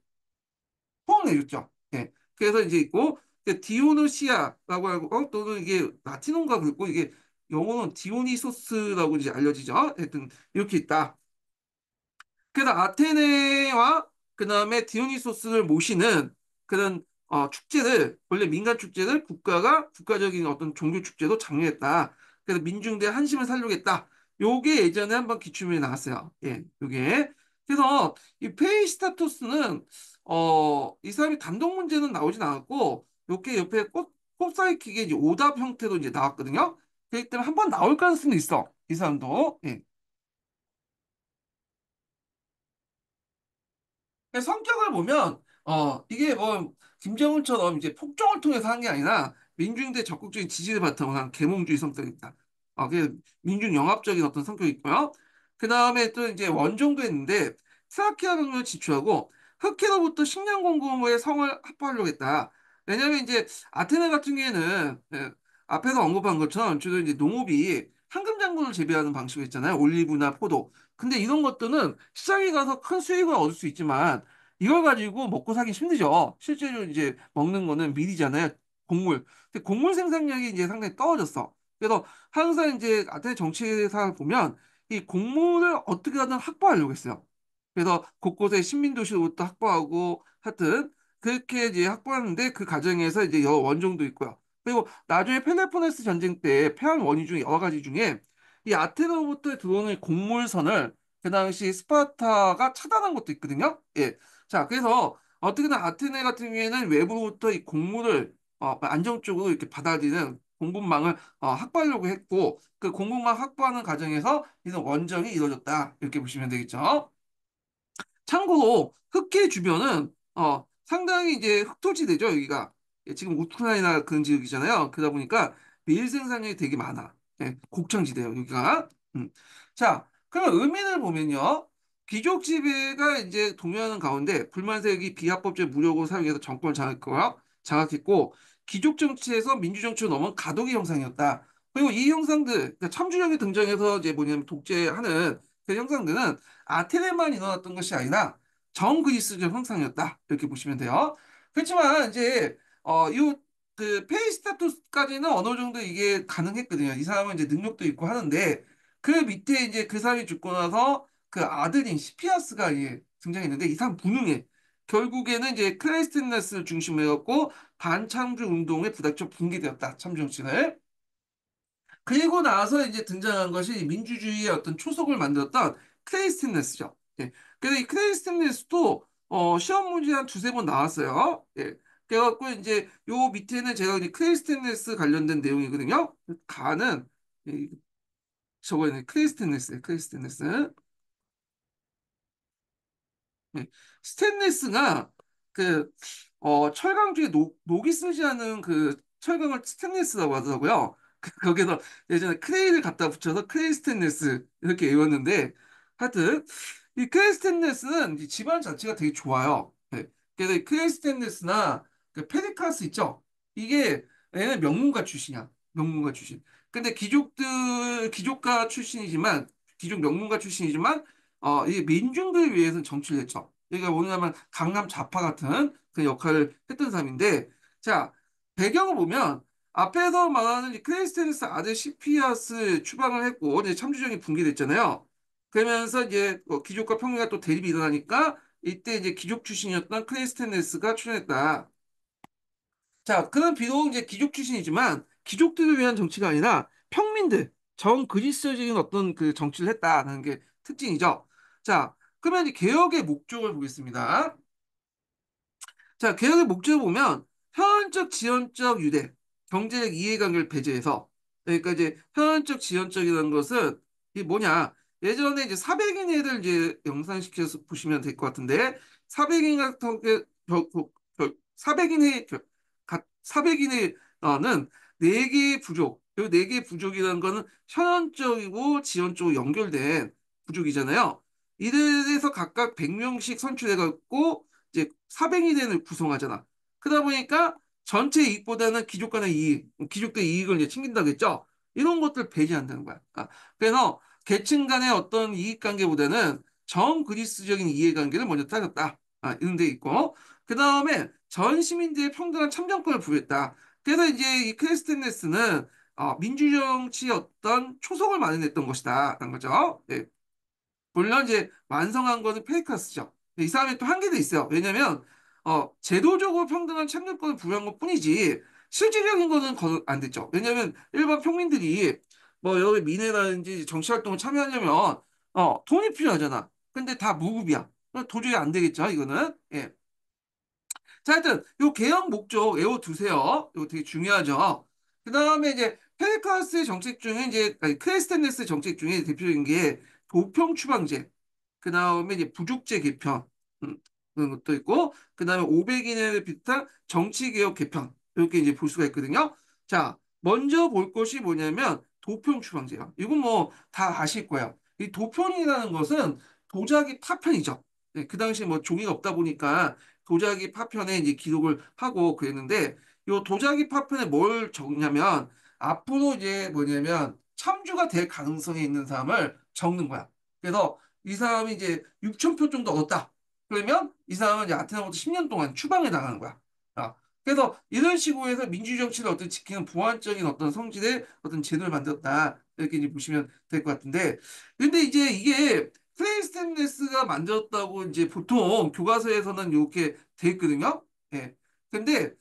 포함을 해줬죠. 예. 그래서 이제 있고 디오누시아라고 하고 또는 이게 라틴어인가 그렇고 이게 영어는 디오니소스라고 이제 알려지죠. 하여튼 이렇게 있다. 그래서 아테네와 그 다음에 디오니소스를 모시는 그런 축제를 원래 민간 축제를 국가가 국가적인 어떤 종교 축제도 장려했다. 그래서 민중대 한심을 살리겠다. 요게 예전에 한번 기출문제 나왔어요. 예, 요게. 그래서 이 페이스타토스는 이 사람이 단독 문제는 나오진 않았고 요게 옆에 꼽사이킥의 이제 오답 형태로 이제 나왔거든요. 그렇기 때문에 한번 나올 가능성도 있어. 이 사람도. 예. 성격을 보면 이게 뭐 김정은처럼 이제 폭정을 통해서 한 게 아니라 민중대 적극적인 지지를 바탕으로 한 계몽주의 성격입니다. 그 민중 영합적인 어떤 성격이 있고요. 그 다음에 또 이제 원종도 했는데 트라키아 병력을 지출하고 흑해로부터 식량 공급의 성을 확보하려고 했다. 왜냐하면 이제 아테네 같은 경우에는 앞에서 언급한 것처럼 주로 이제 농업이 황금 장군을 재배하는 방식으로 있잖아요. 올리브나 포도. 근데 이런 것들은 시장에 가서 큰 수익을 얻을 수 있지만 이걸 가지고 먹고 살기 힘들죠. 실제로 이제 먹는 거는 밀이잖아요. 곡물. 근데 곡물 생산량이 이제 상당히 떨어졌어. 그래서 항상 이제 아테네 정치사를 보면 이 곡물을 어떻게 하든 확보하려고 했어요. 그래서 곳곳에 신민도시로부터 확보하고 하여튼 그렇게 이제 확보하는데 그 과정에서 이제 여러 원종도 있고요. 그리고 나중에 펠로폰네스 전쟁 때 패한 원인 중에 여러 가지 중에 이 아테네로부터 들어오는 곡물선을 그 당시 스파르타가 차단한 것도 있거든요. 예. 자, 그래서 어떻게든 아테네 같은 경우에는 외부로부터 이 공물을 안정적으로 이렇게 받아들이는 공급망을 확보하려고 했고 그 공급망 확보하는 과정에서 이런 원정이 이루어졌다 이렇게 보시면 되겠죠. 참고로 흑해 주변은 상당히 이제 흑토지대죠 여기가. 예, 지금 우크라이나 그런 지역이잖아요. 그러다 보니까 밀 생산량이 되게 많아. 예, 곡창지대요 여기가. 자, 그럼 의미를 보면요. 귀족 지배가 이제 동요하는 가운데 불만색이 비합법적 무력을 사용해서 정권을 장악했고 귀족 정치에서 민주 정치로 넘어온 가독의 형상이었다. 그리고 이 형상들, 그러니까 참주력이 등장해서 이제 뭐냐면 독재하는 그 형상들은 아테네만 일어났던 것이 아니라 전 그리스적 형상이었다. 이렇게 보시면 돼요. 그렇지만 이제 이그 페이스타투스까지는 어느 정도 이게 가능했거든요. 이 사람은 이제 능력도 있고 하는데 그 밑에 이제 그 사람이 죽고 나서 그 아들인 시피아스가 예, 등장했는데 이 사람 무능해. 결국에는 이제 클레이스테네스를 중심으로 해갖고 반참주 운동에 부닥쳐 붕괴되었다. 참주 정치를. 그리고 나서 이제 등장한 것이 민주주의의 어떤 초석을 만들었던 크레이스틴네스죠. 예. 그래서 이 크레이스틴네스도 시험 문제 한 두세 번 나왔어요. 예. 그래갖고 이제 요 밑에는 제가 이제 크레이스틴네스 관련된 내용이거든요. 가는 저거는 크레이스틴네스예요. 크레이스틴네스. 네. 스테인리스가 그 철강 중에 녹이 쓰지 않은 그 철강을 스테인리스라고 하더라고요. 거기서 예전에 크레이를 갖다 붙여서 크레이 스테인리스 이렇게 외웠는데 하여튼 이 크레이 스테인리스는 이 집안 자체가 되게 좋아요. 네. 그래서 이 크레이 스테인리스나 그 페리카스 있죠? 이게 얘는 명문가 출신이야. 명문가 출신. 근데 기족가 출신이지만 기족 명문가 출신이지만 이 민중들을 위해서는 정치를 했죠. 그러니까 뭐냐면 강남 좌파 같은 그 역할을 했던 사람인데, 자, 배경을 보면 앞에서 말하는 이 크레이스테니스 아들 시피아스 추방을 했고, 이제 참주정이 붕괴됐잖아요. 그러면서 이제 귀족과 평민가 또 대립이 일어나니까 이때 이제 귀족 출신이었던 크레이스테니스가 출연했다. 자, 그는 비록 이제 귀족 출신이지만 귀족들을 위한 정치가 아니라 평민들, 전 그리스도적인 어떤 그 정치를 했다는 게 특징이죠. 자, 그러면 이제 개혁의 목적을 보겠습니다. 자, 개혁의 목적을 보면 현안적, 지연적 유대, 경제적 이해관계를 배제해서 그러니까 이제 현안적, 지연적이라는 것은 이게 뭐냐? 예전에 이제 사백인회를 이제 영상시켜서 보시면 될 것 같은데 사백인 같은 게 사백인회 사백인회는 네 개의 부족, 이 네 개의 부족이라는 거는 현안적이고 지연적으로 연결된 부족이잖아요. 이들에서 각각 100명씩 선출해갖고 이제 400인을 구성하잖아. 그러다 보니까 전체 이익보다는 귀족 간의 이익, 귀족들의 이익을 이제 챙긴다겠죠. 이런 것들 배제한다는 거야. 그래서 계층 간의 어떤 이익 관계보다는 정 그리스적인 이해관계를 먼저 따졌다. 이런 데 있고, 그 다음에 전 시민들의 평등한 참정권을 부여했다. 그래서 이제 이 크리스티네스는 민주정치의 어떤 초석을 마련했던 것이다. 라는 거죠. 네. 물론 이제 완성한 거는 페이커스죠. 이 사람이 또 한계도 있어요. 왜냐면 제도적으로 평등한 참여권을 부여한 것뿐이지 실질적인 거는 안 됐죠. 왜냐면 일반 평민들이 뭐 여기 민회라든지 정치활동을 참여하려면 돈이 필요하잖아. 근데 다 무급이야. 도저히 안 되겠죠, 이거는. 예. 자, 하여튼 요 개혁 목적 외워두세요. 이거 되게 중요하죠. 그 다음에 이제 페리카스의 정책 중에 이제 아니, 크레스텐네스 정책 중에 대표적인 게 도평 추방제, 그 다음에 이제 부족제 개편 그런 것도 있고, 그 다음에 500인을 비롯한 정치개혁 개편 이렇게 이제 볼 수가 있거든요. 자, 먼저 볼 것이 뭐냐면 도평 추방제요. 이건 뭐 다 아실 거예요. 이 도평이라는 것은 도자기 파편이죠. 네, 그 당시에 뭐 종이가 없다 보니까 도자기 파편에 이제 기록을 하고 그랬는데 이 도자기 파편에 뭘 적냐면 앞으로 이제 뭐냐면 참주가 될 가능성이 있는 사람을 적는 거야. 그래서 이 사람이 이제 6천 표 정도 얻었다. 그러면 이 사람은 이제 아테네부터 10년 동안 추방에 나가는 거야. 그래서 이런 식으로 해서 민주주의 정치를 어떤 지키는 보완적인 어떤 성질의 어떤 제도를 만들었다. 이렇게 이제 보시면 될 것 같은데. 근데 이제 이게 크레이스텐네스가 만들었다고 이제 보통 교과서에서는 이렇게 돼 있거든요. 예. 근데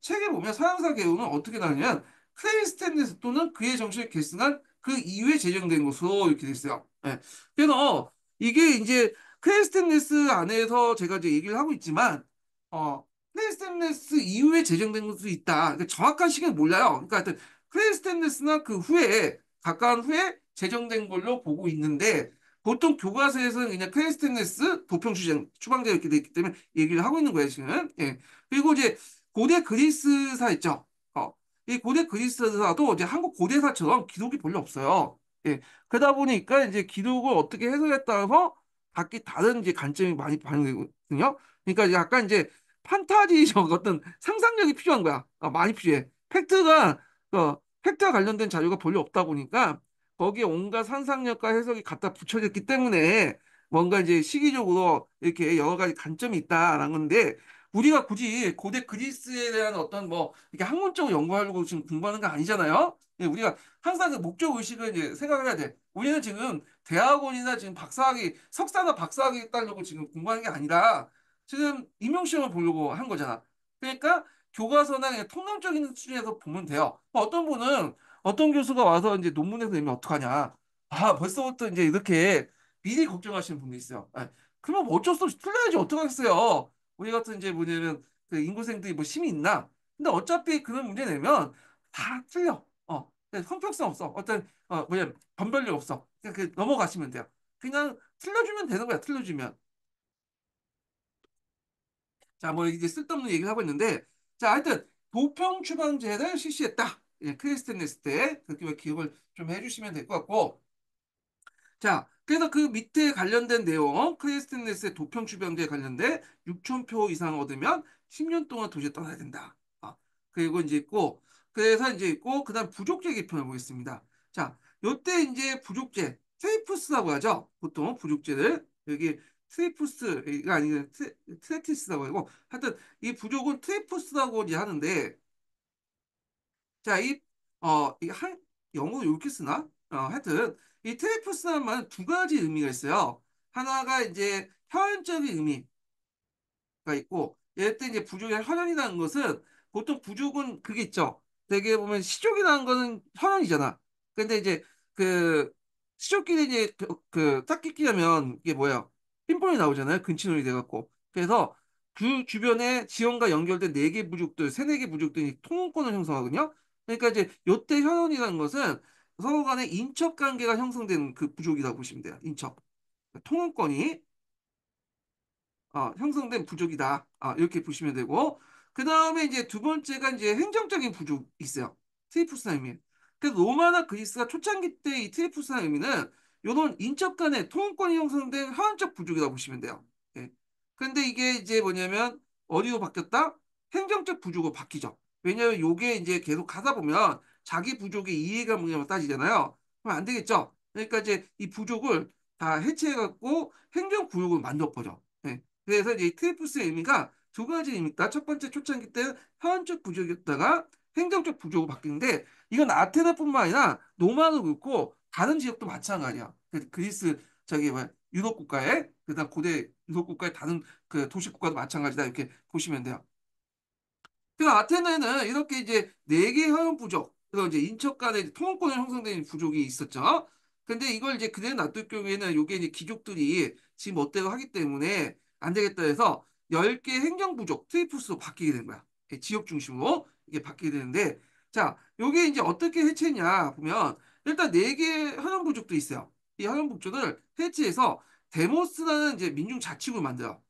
책에 보면 서양사 개요는 어떻게 나오냐면 크레이스텐네스 또는 그의 정신을 계승한 그 이후에 제정된 것으로 이렇게 돼 있어요. 그래서 이게 이제 크레스텐네스 안에서 제가 이제 얘기를 하고 있지만 어, 클레이스텐네스 이후에 제정된 것도 있다. 그러니까 정확한 시기는 몰라요. 그러니까 하여튼 클레이스텐네스나 그 후에 가까운 후에 제정된 걸로 보고 있는데 보통 교과서에서는 그냥 클레이스텐네스 도평 추방제 이렇게 돼 있기 때문에 얘기를 하고 있는 거예요 지금. 예. 그리고 이제 고대 그리스사 있죠. 어, 이 고대 그리스사도 이제 한국 고대사처럼 기록이 별로 없어요. 예. 그러다 보니까 이제 기록을 어떻게 해석에 따라서 각기 다른 이제 관점이 많이 반영되거든요. 그러니까 이제 약간 이제 판타지적 어떤 상상력이 필요한 거야. 많이 필요해. 팩트와 관련된 자료가 별로 없다 보니까 거기에 온갖 상상력과 해석이 갖다 붙여졌기 때문에 뭔가 이제 시기적으로 이렇게 여러 가지 관점이 있다라는 건데 우리가 굳이 고대 그리스에 대한 어떤 뭐 이렇게 학문적으로 연구하려고 지금 공부하는 거 아니잖아요. 예, 우리가 항상 그 목적 의식을 이제 생각을 해야 돼. 우리는 지금 대학원이나 지금 박사학위, 석사나 박사학위 따려고 지금 공부하는 게 아니라 지금 임용시험을 보려고 한 거잖아. 그러니까 교과서나 그냥 통념적인 수준에서 보면 돼요. 어떤 분은 어떤 교수가 와서 이제 논문에서 내면 어떡하냐. 아, 벌써부터 이제 이렇게 미리 걱정하시는 분도 있어요. 아, 그럼 어쩔 수 없이 틀려야지 어떡하겠어요. 우리 같은 이제 뭐냐면 그 인구생들이 뭐 힘이 있나? 근데 어차피 그런 문제 내면 다 틀려. 형평성 없어. 어떤 뭐냐 변별력 없어. 그냥 그 넘어가시면 돼요. 그냥 틀려주면 되는 거야. 틀려주면. 자, 뭐 이제 쓸데없는 얘기를 하고 있는데, 자, 하여튼 도평 추방제를 실시했다. 예, 크리스텐네스 때 그렇게 기억을 좀 해주시면 될 것 같고, 자, 그래서 그 밑에 관련된 내용, 크리스텐네스의 도평 추방제에 관련된 6천 표 이상 얻으면 10년 동안 도시에 떠나야 된다. 그리고 이제 있고, 그래서 이제 있고, 그다음 부족제 개편을 보겠습니다. 자, 요때 이제 부족제, 트레이프스라고 하죠. 보통 부족제를 여기 트레이프스가 아니라 트레티스라고 하고, 하여튼 이 부족은 트레이프스라고 이제 하는데, 자, 이 영어 이렇게 쓰나? 하여튼, 이 트레이프스란 말은 두 가지 의미가 있어요. 하나가 이제 표현적인 의미, 가 있고 얘때 이제 부족의 현현이라는 것은 보통 부족은 그게 있죠. 되게 보면 시족이라는 거는 현현이잖아. 근데 이제 그 시족끼리 이제 딱끼끼 하면 이게 뭐야? 핀볼이 나오잖아요. 근친혼이 돼갖고. 그래서 그 주변에 지형과 연결된 네 개 부족들, 세네 개 부족들이 통혼권을 형성하거든요. 그러니까 이제 요때 현원이라는 것은 서로 간에 인척 관계가 형성된 그 부족이라고 보시면 돼요. 인척. 통혼권이 형성된 부족이다. 이렇게 보시면 되고, 그 다음에 이제 두 번째가 이제 행정적인 부족이 있어요. 트리푸스나 의미. 그래서 로마나 그리스가 초창기 때 이 트리푸스나 의미는 이런 인적 간의 통혼권이 형성된 화원적 부족이라고 보시면 돼요. 예. 근데 이게 이제 뭐냐면 어디로 바뀌었다? 행정적 부족으로 바뀌죠. 왜냐하면 이게 이제 계속 가다 보면 자기 부족의 이해가 뭐냐면 따지잖아요. 그럼 안 되겠죠. 그러니까 이제 이 부족을 다 해체해갖고 행정구역을 만들어버려. 예. 그래서 이제 트리프스의 의미가 두 가지 의미다. 첫 번째 초창기 때 회원적 부족이었다가 행정적 부족으로 바뀌는데 이건 아테네뿐만 아니라 로마도 그렇고 다른 지역도 마찬가지야. 그리스 저기 뭐 유럽 국가에 그다음 고대 유럽 국가의 다른 그 도시 국가도 마찬가지다 이렇게 보시면 돼요. 그 아테네는 이렇게 이제 네 개 화원 부족, 그리고 이제 인척 간의 통합권을 형성된 부족이 있었죠. 근데 이걸 이제 그대로 놔둘 경우에는 요게 이제 귀족들이 지금 멋대로 하기 때문에 안 되겠다 해서 10개 행정 부족, 트리푸스로 바뀌게 된 거야. 지역 중심으로 이게 바뀌게 되는데, 자, 요게 이제 어떻게 해체냐 보면 일단 네 개 화원 부족도 있어요. 이 화원 부족을 해체해서 데모스라는 이제 민중 자치구를 만들어.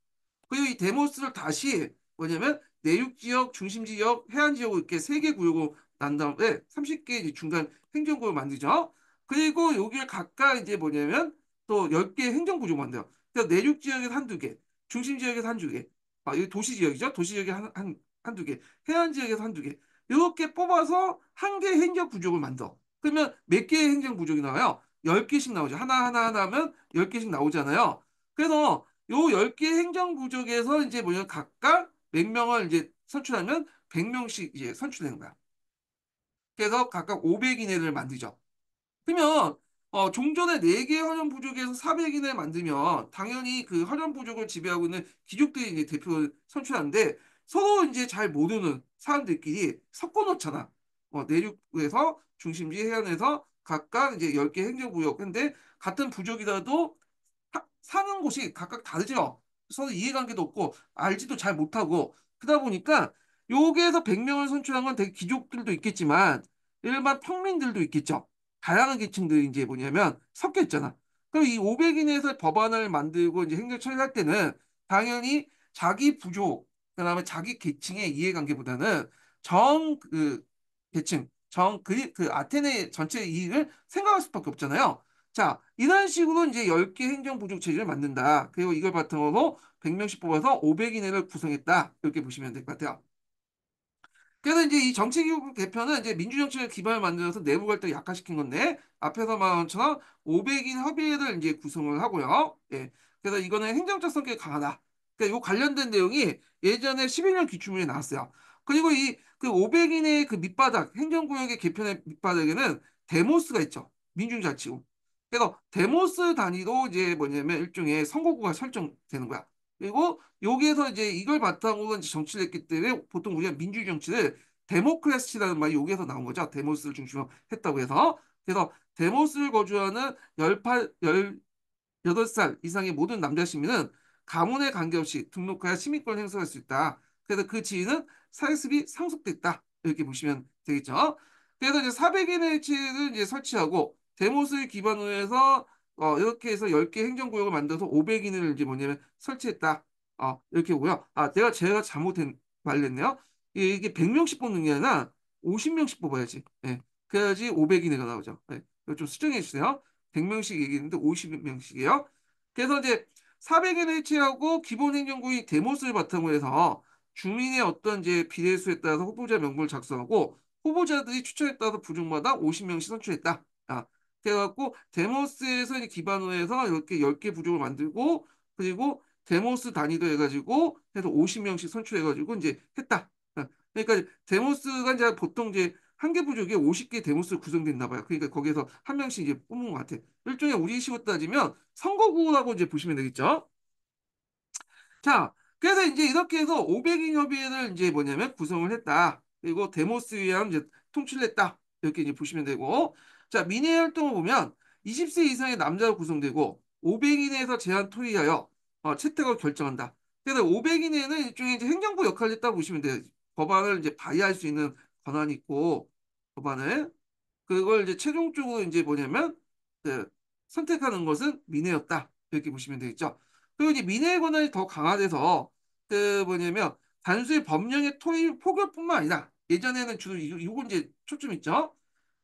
그리고 이 데모스를 다시 뭐냐면 내륙 지역, 중심 지역, 해안 지역으로 이렇게 세 개 구역으로 난 다음에 30개 중간 행정구역을 만들죠. 그리고 여기를 각각 이제 뭐냐면 또 10개 행정구조 만들어요. 그래서 내륙 지역에서 한두 개, 중심 지역에서 한두 개, 이 도시 지역이죠. 도시 지역에 한두 개, 해안 지역에서 한두 개. 이렇게 뽑아서 한 개 행정구역을 만들어. 그러면 몇 개의 행정구역이 나와요? 10개씩 나오죠. 하나 하면 10개씩 나오잖아요. 그래서 요 10개 행정구역에서 이제 뭐냐 각각 몇 명을 이제 선출하면 100명씩 이제 선출되는 거야. 그래서 각각 500 이내를 만들죠. 그러면 종전에 4개 헌혈 부족에서 400 이내 만들면 당연히 그 헌혈 부족을 지배하고 있는 귀족들이 이제 대표를 선출하는데 서로 이제 잘 모르는 사람들끼리 섞어 놓잖아. 내륙에서 중심지 해안에서 각각 이제 10개 행정구역. 근데 같은 부족이라도 사는 곳이 각각 다르죠. 서로 이해관계도 없고 알지도 잘 못하고 그러다 보니까 여기에서 100명을 선출한 건 되게 귀족들도 있겠지만 일반 평민들도 있겠죠. 다양한 계층들이 이제 뭐냐면 섞여 있잖아. 그럼 이 500인에서 법안을 만들고 이제 행정 처리할 때는 당연히 자기 부족, 그다음에 자기 계층의 이해관계보다는 그 계층, 그 아테네 전체 이익을 생각할 수밖에 없잖아요. 자, 이런 식으로 이제 10개 행정부족 체제를 만든다. 그리고 이걸 바탕으로 100명씩 뽑아서 500인회를 구성했다. 이렇게 보시면 될 것 같아요. 그래서 이제 이 정치기구 개편은 이제 민주정치를 기반을 만들어서 내부 갈등을 약화시킨 건데 앞에서 말한 것처럼 500인 협의회를 이제 구성을 하고요. 예. 그래서 이거는 행정적 성격이 강하다. 그러니까 이 관련된 내용이 예전에 11년 기출문에 나왔어요. 그리고 이 그 500인의 그 밑바닥 행정구역의 개편의 밑바닥에는 데모스가 있죠. 민중자치구. 그래서 데모스 단위로 이제 뭐냐면 일종의 선거구가 설정되는 거야. 그리고 여기에서 이제 이걸 바탕으로 이제 정치를 했기 때문에 보통 우리가 민주주의 정치를 데모크라시라는 말이 여기에서 나온 거죠. 데모스를 중심으로 했다고 해서. 그래서 데모스를 거주하는 8살 이상의 모든 남자 시민은 가문에 관계없이 등록하여 시민권을 행사할 수 있다. 그래서 그 지위는 사회습이 상속됐다. 이렇게 보시면 되겠죠. 그래서 이제 400인의 일치를 이제 설치하고 데모스를 기반으로 해서 이렇게 해서 10개 행정구역을 만들어서 500인을 이제 뭐냐면 설치했다. 이렇게 오고요. 제가 잘못된 말했네요. 이게 100명씩 뽑는 게 아니라 50명씩 뽑아야지. 예. 그래야지 500인회가 나오죠. 예. 이거 좀 수정해 주세요. 100명씩 얘기했는데 50명씩이에요. 그래서 이제 400인 일치하고 기본 행정구역 데모스를 바탕으로 해서 주민의 어떤 이제 비례수에 따라서 후보자 명부를 작성하고 후보자들이 추천에 따라서 부족마다 50명씩 선출했다. 그래갖고 데모스에서 이제 기반으로 해서 이렇게 10개 부족을 만들고 그리고 데모스 단위도 해가지고 해서 50명씩 선출해가지고 이제 했다. 그러니까 데모스가 이제 보통 이제 한 개 부족에 50개 데모스 구성됐나 봐요. 그러니까 거기에서 한 명씩 이제 뽑은 것 같아. 일종의 우리식으로 따지면 선거구라고 이제 보시면 되겠죠. 자, 그래서 이제 이렇게 해서 500인 협의회를 이제 뭐냐면 구성을 했다. 그리고 데모스 위한 이제 통치를 했다. 이렇게 이제 보시면 되고. 자, 민의 활동을 보면 20세 이상의 남자로 구성되고 500인에서 제한 토의하여 채택을 결정한다. 그래서 500인에는 일종의 이제 행정부 역할을 했다고 보시면 돼요. 법안을 이제 발의할 수 있는 권한이 있고 법안을 그걸 이제 최종적으로 이제 뭐냐면 그 선택하는 것은 민회였다. 이렇게 보시면 되겠죠. 그리고 이제 민회의 권한이 더 강화돼서 그 뭐냐면 단순히 법령의 토의 포결뿐만 아니라 예전에는 주로 이건 이제 초점 있죠.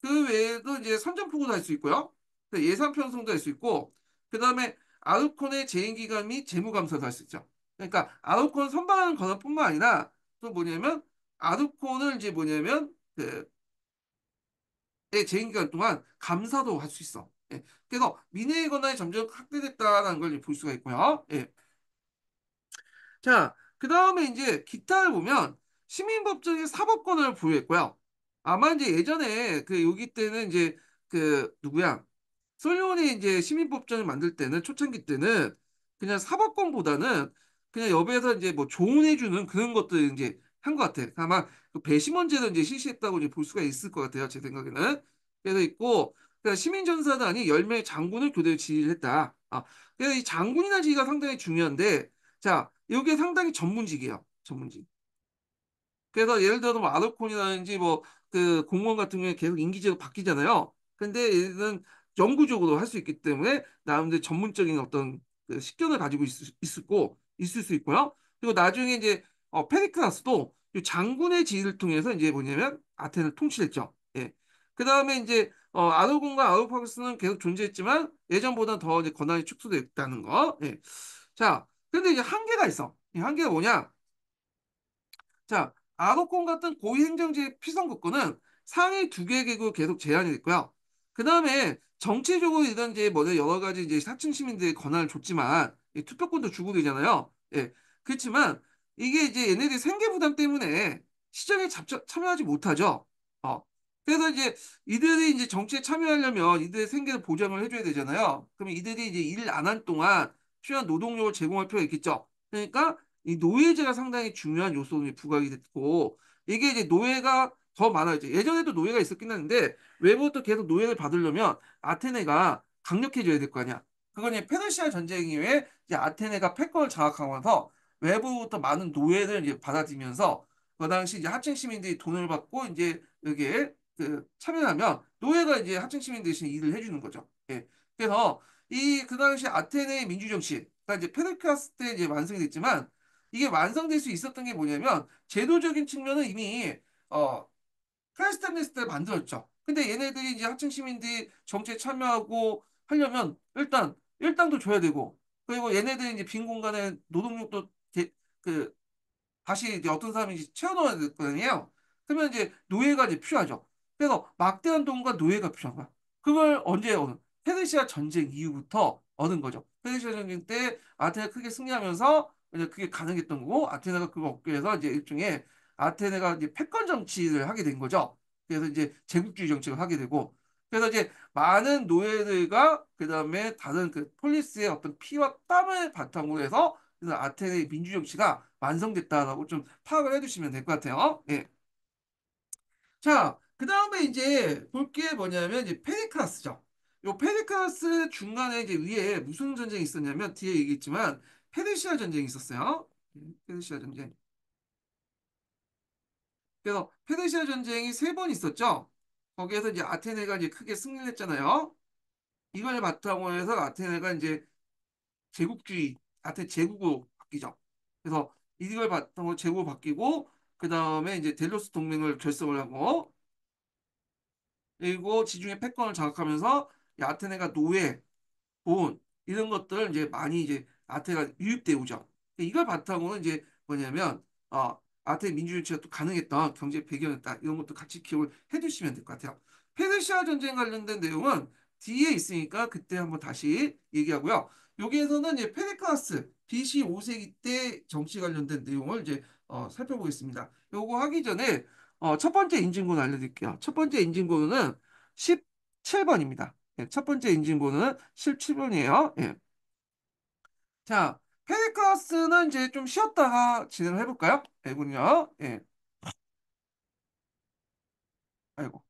그 외에도 이제 선전포고도 할 수 있고요. 그 예산 편성도 할 수 있고 그다음에 아르콘의 재임기관 및 재무감사도 할 수 있죠. 그러니까 아르콘 선발하는 권한뿐만 아니라 또 뭐냐면 아르콘을 이제 뭐냐면 재임 기간 동안 감사도 할 수 있어. 예. 그래서 민의의 권한이 점점 확대됐다는 걸 볼 수가 있고요. 예. 자, 그 다음에 이제 기타를 보면 시민법정의 사법권을 부여했고요. 아마 이제 예전에 그 여기 때는 이제 그 누구야? 솔로몬이 이제 시민법정을 만들 때는 초창기 때는 그냥 사법권보다는 그냥 옆에서 이제 뭐 조언해주는 그런 것들 이제 한 것 같아. 아마 그 배심원제도 이제 실시했다고 이제 볼 수가 있을 것 같아요. 제 생각에는. 그래서 있고 그러니까 시민전사단이 10명의 장군을 교대로 지휘를 했다. 그래서 이 장군이나 지휘가 상당히 중요한데 자, 이게 상당히 전문직이에요. 전문직. 그래서 예를 들어서 뭐 아더콘이라든지 뭐 그 공무원 같은 경우에 계속 임기제도 바뀌잖아요. 근데 얘는 영구적으로 할 수 있기 때문에 나름대로 전문적인 어떤 그 식견을 가지고 있을 수 있고요. 그리고 나중에 이제 페리크라스도 이 장군의 지휘를 통해서 이제 뭐냐면 아테네를 통치했죠. 예. 그 다음에 이제 아르곤과 아우파크스는 계속 존재했지만 예전보다 더 이제 권한이 축소됐다는 거. 예. 자, 근데 이제 한계가 있어. 이 한계가 뭐냐? 자, 아동권 같은 고위행정직 피선거권은 상위 2개 개국 계속 제한이 됐고요. 그 다음에 정치적으로 이런 이제 뭐 여러 가지 이제 사층 시민들의 권한을 줬지만 이 투표권도 주고 되잖아요. 예. 그렇지만 이게 이제 얘네들이 생계 부담 때문에 시정에 참여하지 못하죠. 어. 그래서 이제 이들이 이제 정치에 참여하려면 이들의 생계를 보장을 해줘야 되잖아요. 그러면 이들이 이제 일 안 한 동안 필요한 노동력을 제공할 필요가 있겠죠. 그러니까 이 노예제가 상당히 중요한 요소로 부각이 됐고 이게 이제 노예가 더 많아요. 예전에도 노예가 있었긴 한데 외부부터 계속 노예를 받으려면 아테네가 강력해져야 될 거 아니야. 그건 이제 페르시아 전쟁 이후에 이제 아테네가 패권을 장악하면서 외부부터 많은 노예를 이제 받아들이면서 그 당시 이제 하층 시민들이 돈을 받고 이제 여기에 그 참여하면 노예가 이제 하층 시민 대신 일을 해주는 거죠. 예. 그래서 이 그 당시 아테네의 민주 정치가 이제 페르크라스 때 이제 완성이 됐지만 이게 완성될 수 있었던 게 뭐냐면 제도적인 측면은 이미 어 칼스타니스 때 만들었죠. 근데 얘네들이 이제 하층 시민들이 정치에 참여하고 하려면 일단 일당도 줘야 되고 그리고 얘네들이 이제 빈 공간에 노동력도 그 다시 이제 어떤 사람이 이제 채워넣어야 될 거 아니에요. 그러면 이제 노예가 이제 필요하죠. 그래서 막대한 돈과 노예가 필요한 거야. 그걸 언제 얻은? 페르시아 전쟁 이후부터 얻은 거죠. 페르시아 전쟁 때 아테네가 크게 승리하면서 이제 그게 가능했던 거고 아테네가 그거 얻기 위해서 이제 일종의 아테네가 이제 패권 정치를 하게 된 거죠. 그래서 이제 제국주의 정책을 하게 되고 그래서 이제 많은 노예들과 그다음에 다른 그 폴리스의 어떤 피와 땀을 바탕으로 해서 그래서 아테네의 민주 정치가 완성됐다라고 좀 파악을 해두시면 될 것 같아요. 예. 자, 그 다음에 이제 볼 게 뭐냐면 이제 페리크라스죠. 요 페리크라스 중간에 이제 위에 무슨 전쟁이 있었냐면 뒤에 얘기했지만 페르시아 전쟁이 있었어요. 페르시아 전쟁. 그래서 페르시아 전쟁이 세 번 있었죠. 거기에서 이제 아테네가 이제 크게 승리를 했잖아요. 이걸 바탕으로 해서 아테네가 이제 제국주의, 아테네 제국으로 바뀌죠. 그래서 이걸 바탕으로 제국으로 바뀌고 그 다음에 이제 델로스 동맹을 결성을 하고 그리고 지중해 패권을 장악하면서 이 아테네가 노예, 돈 이런 것들 이제 많이 이제 아테네가 유입돼 오죠. 이걸 바탕으로 이제 뭐냐면 아테네 민주주의가 또 가능했던 경제 배경이었다 이런 것도 같이 기억을 해두시면 될 것 같아요. 페르시아 전쟁 관련된 내용은 뒤에 있으니까 그때 한번 다시 얘기하고요. 여기에서는 이제 페르크라스 BC 5세기 때 정치 관련된 내용을 이제 살펴보겠습니다. 요거 하기 전에 첫 번째 인증번호 알려드릴게요. 첫 번째 인증번호는 17번입니다. 첫 번째 인증번호는 17번이에요. 예. 자, 페리카스는 이제 좀 쉬었다가 진행을 해볼까요? 이군요. 예. 아이고.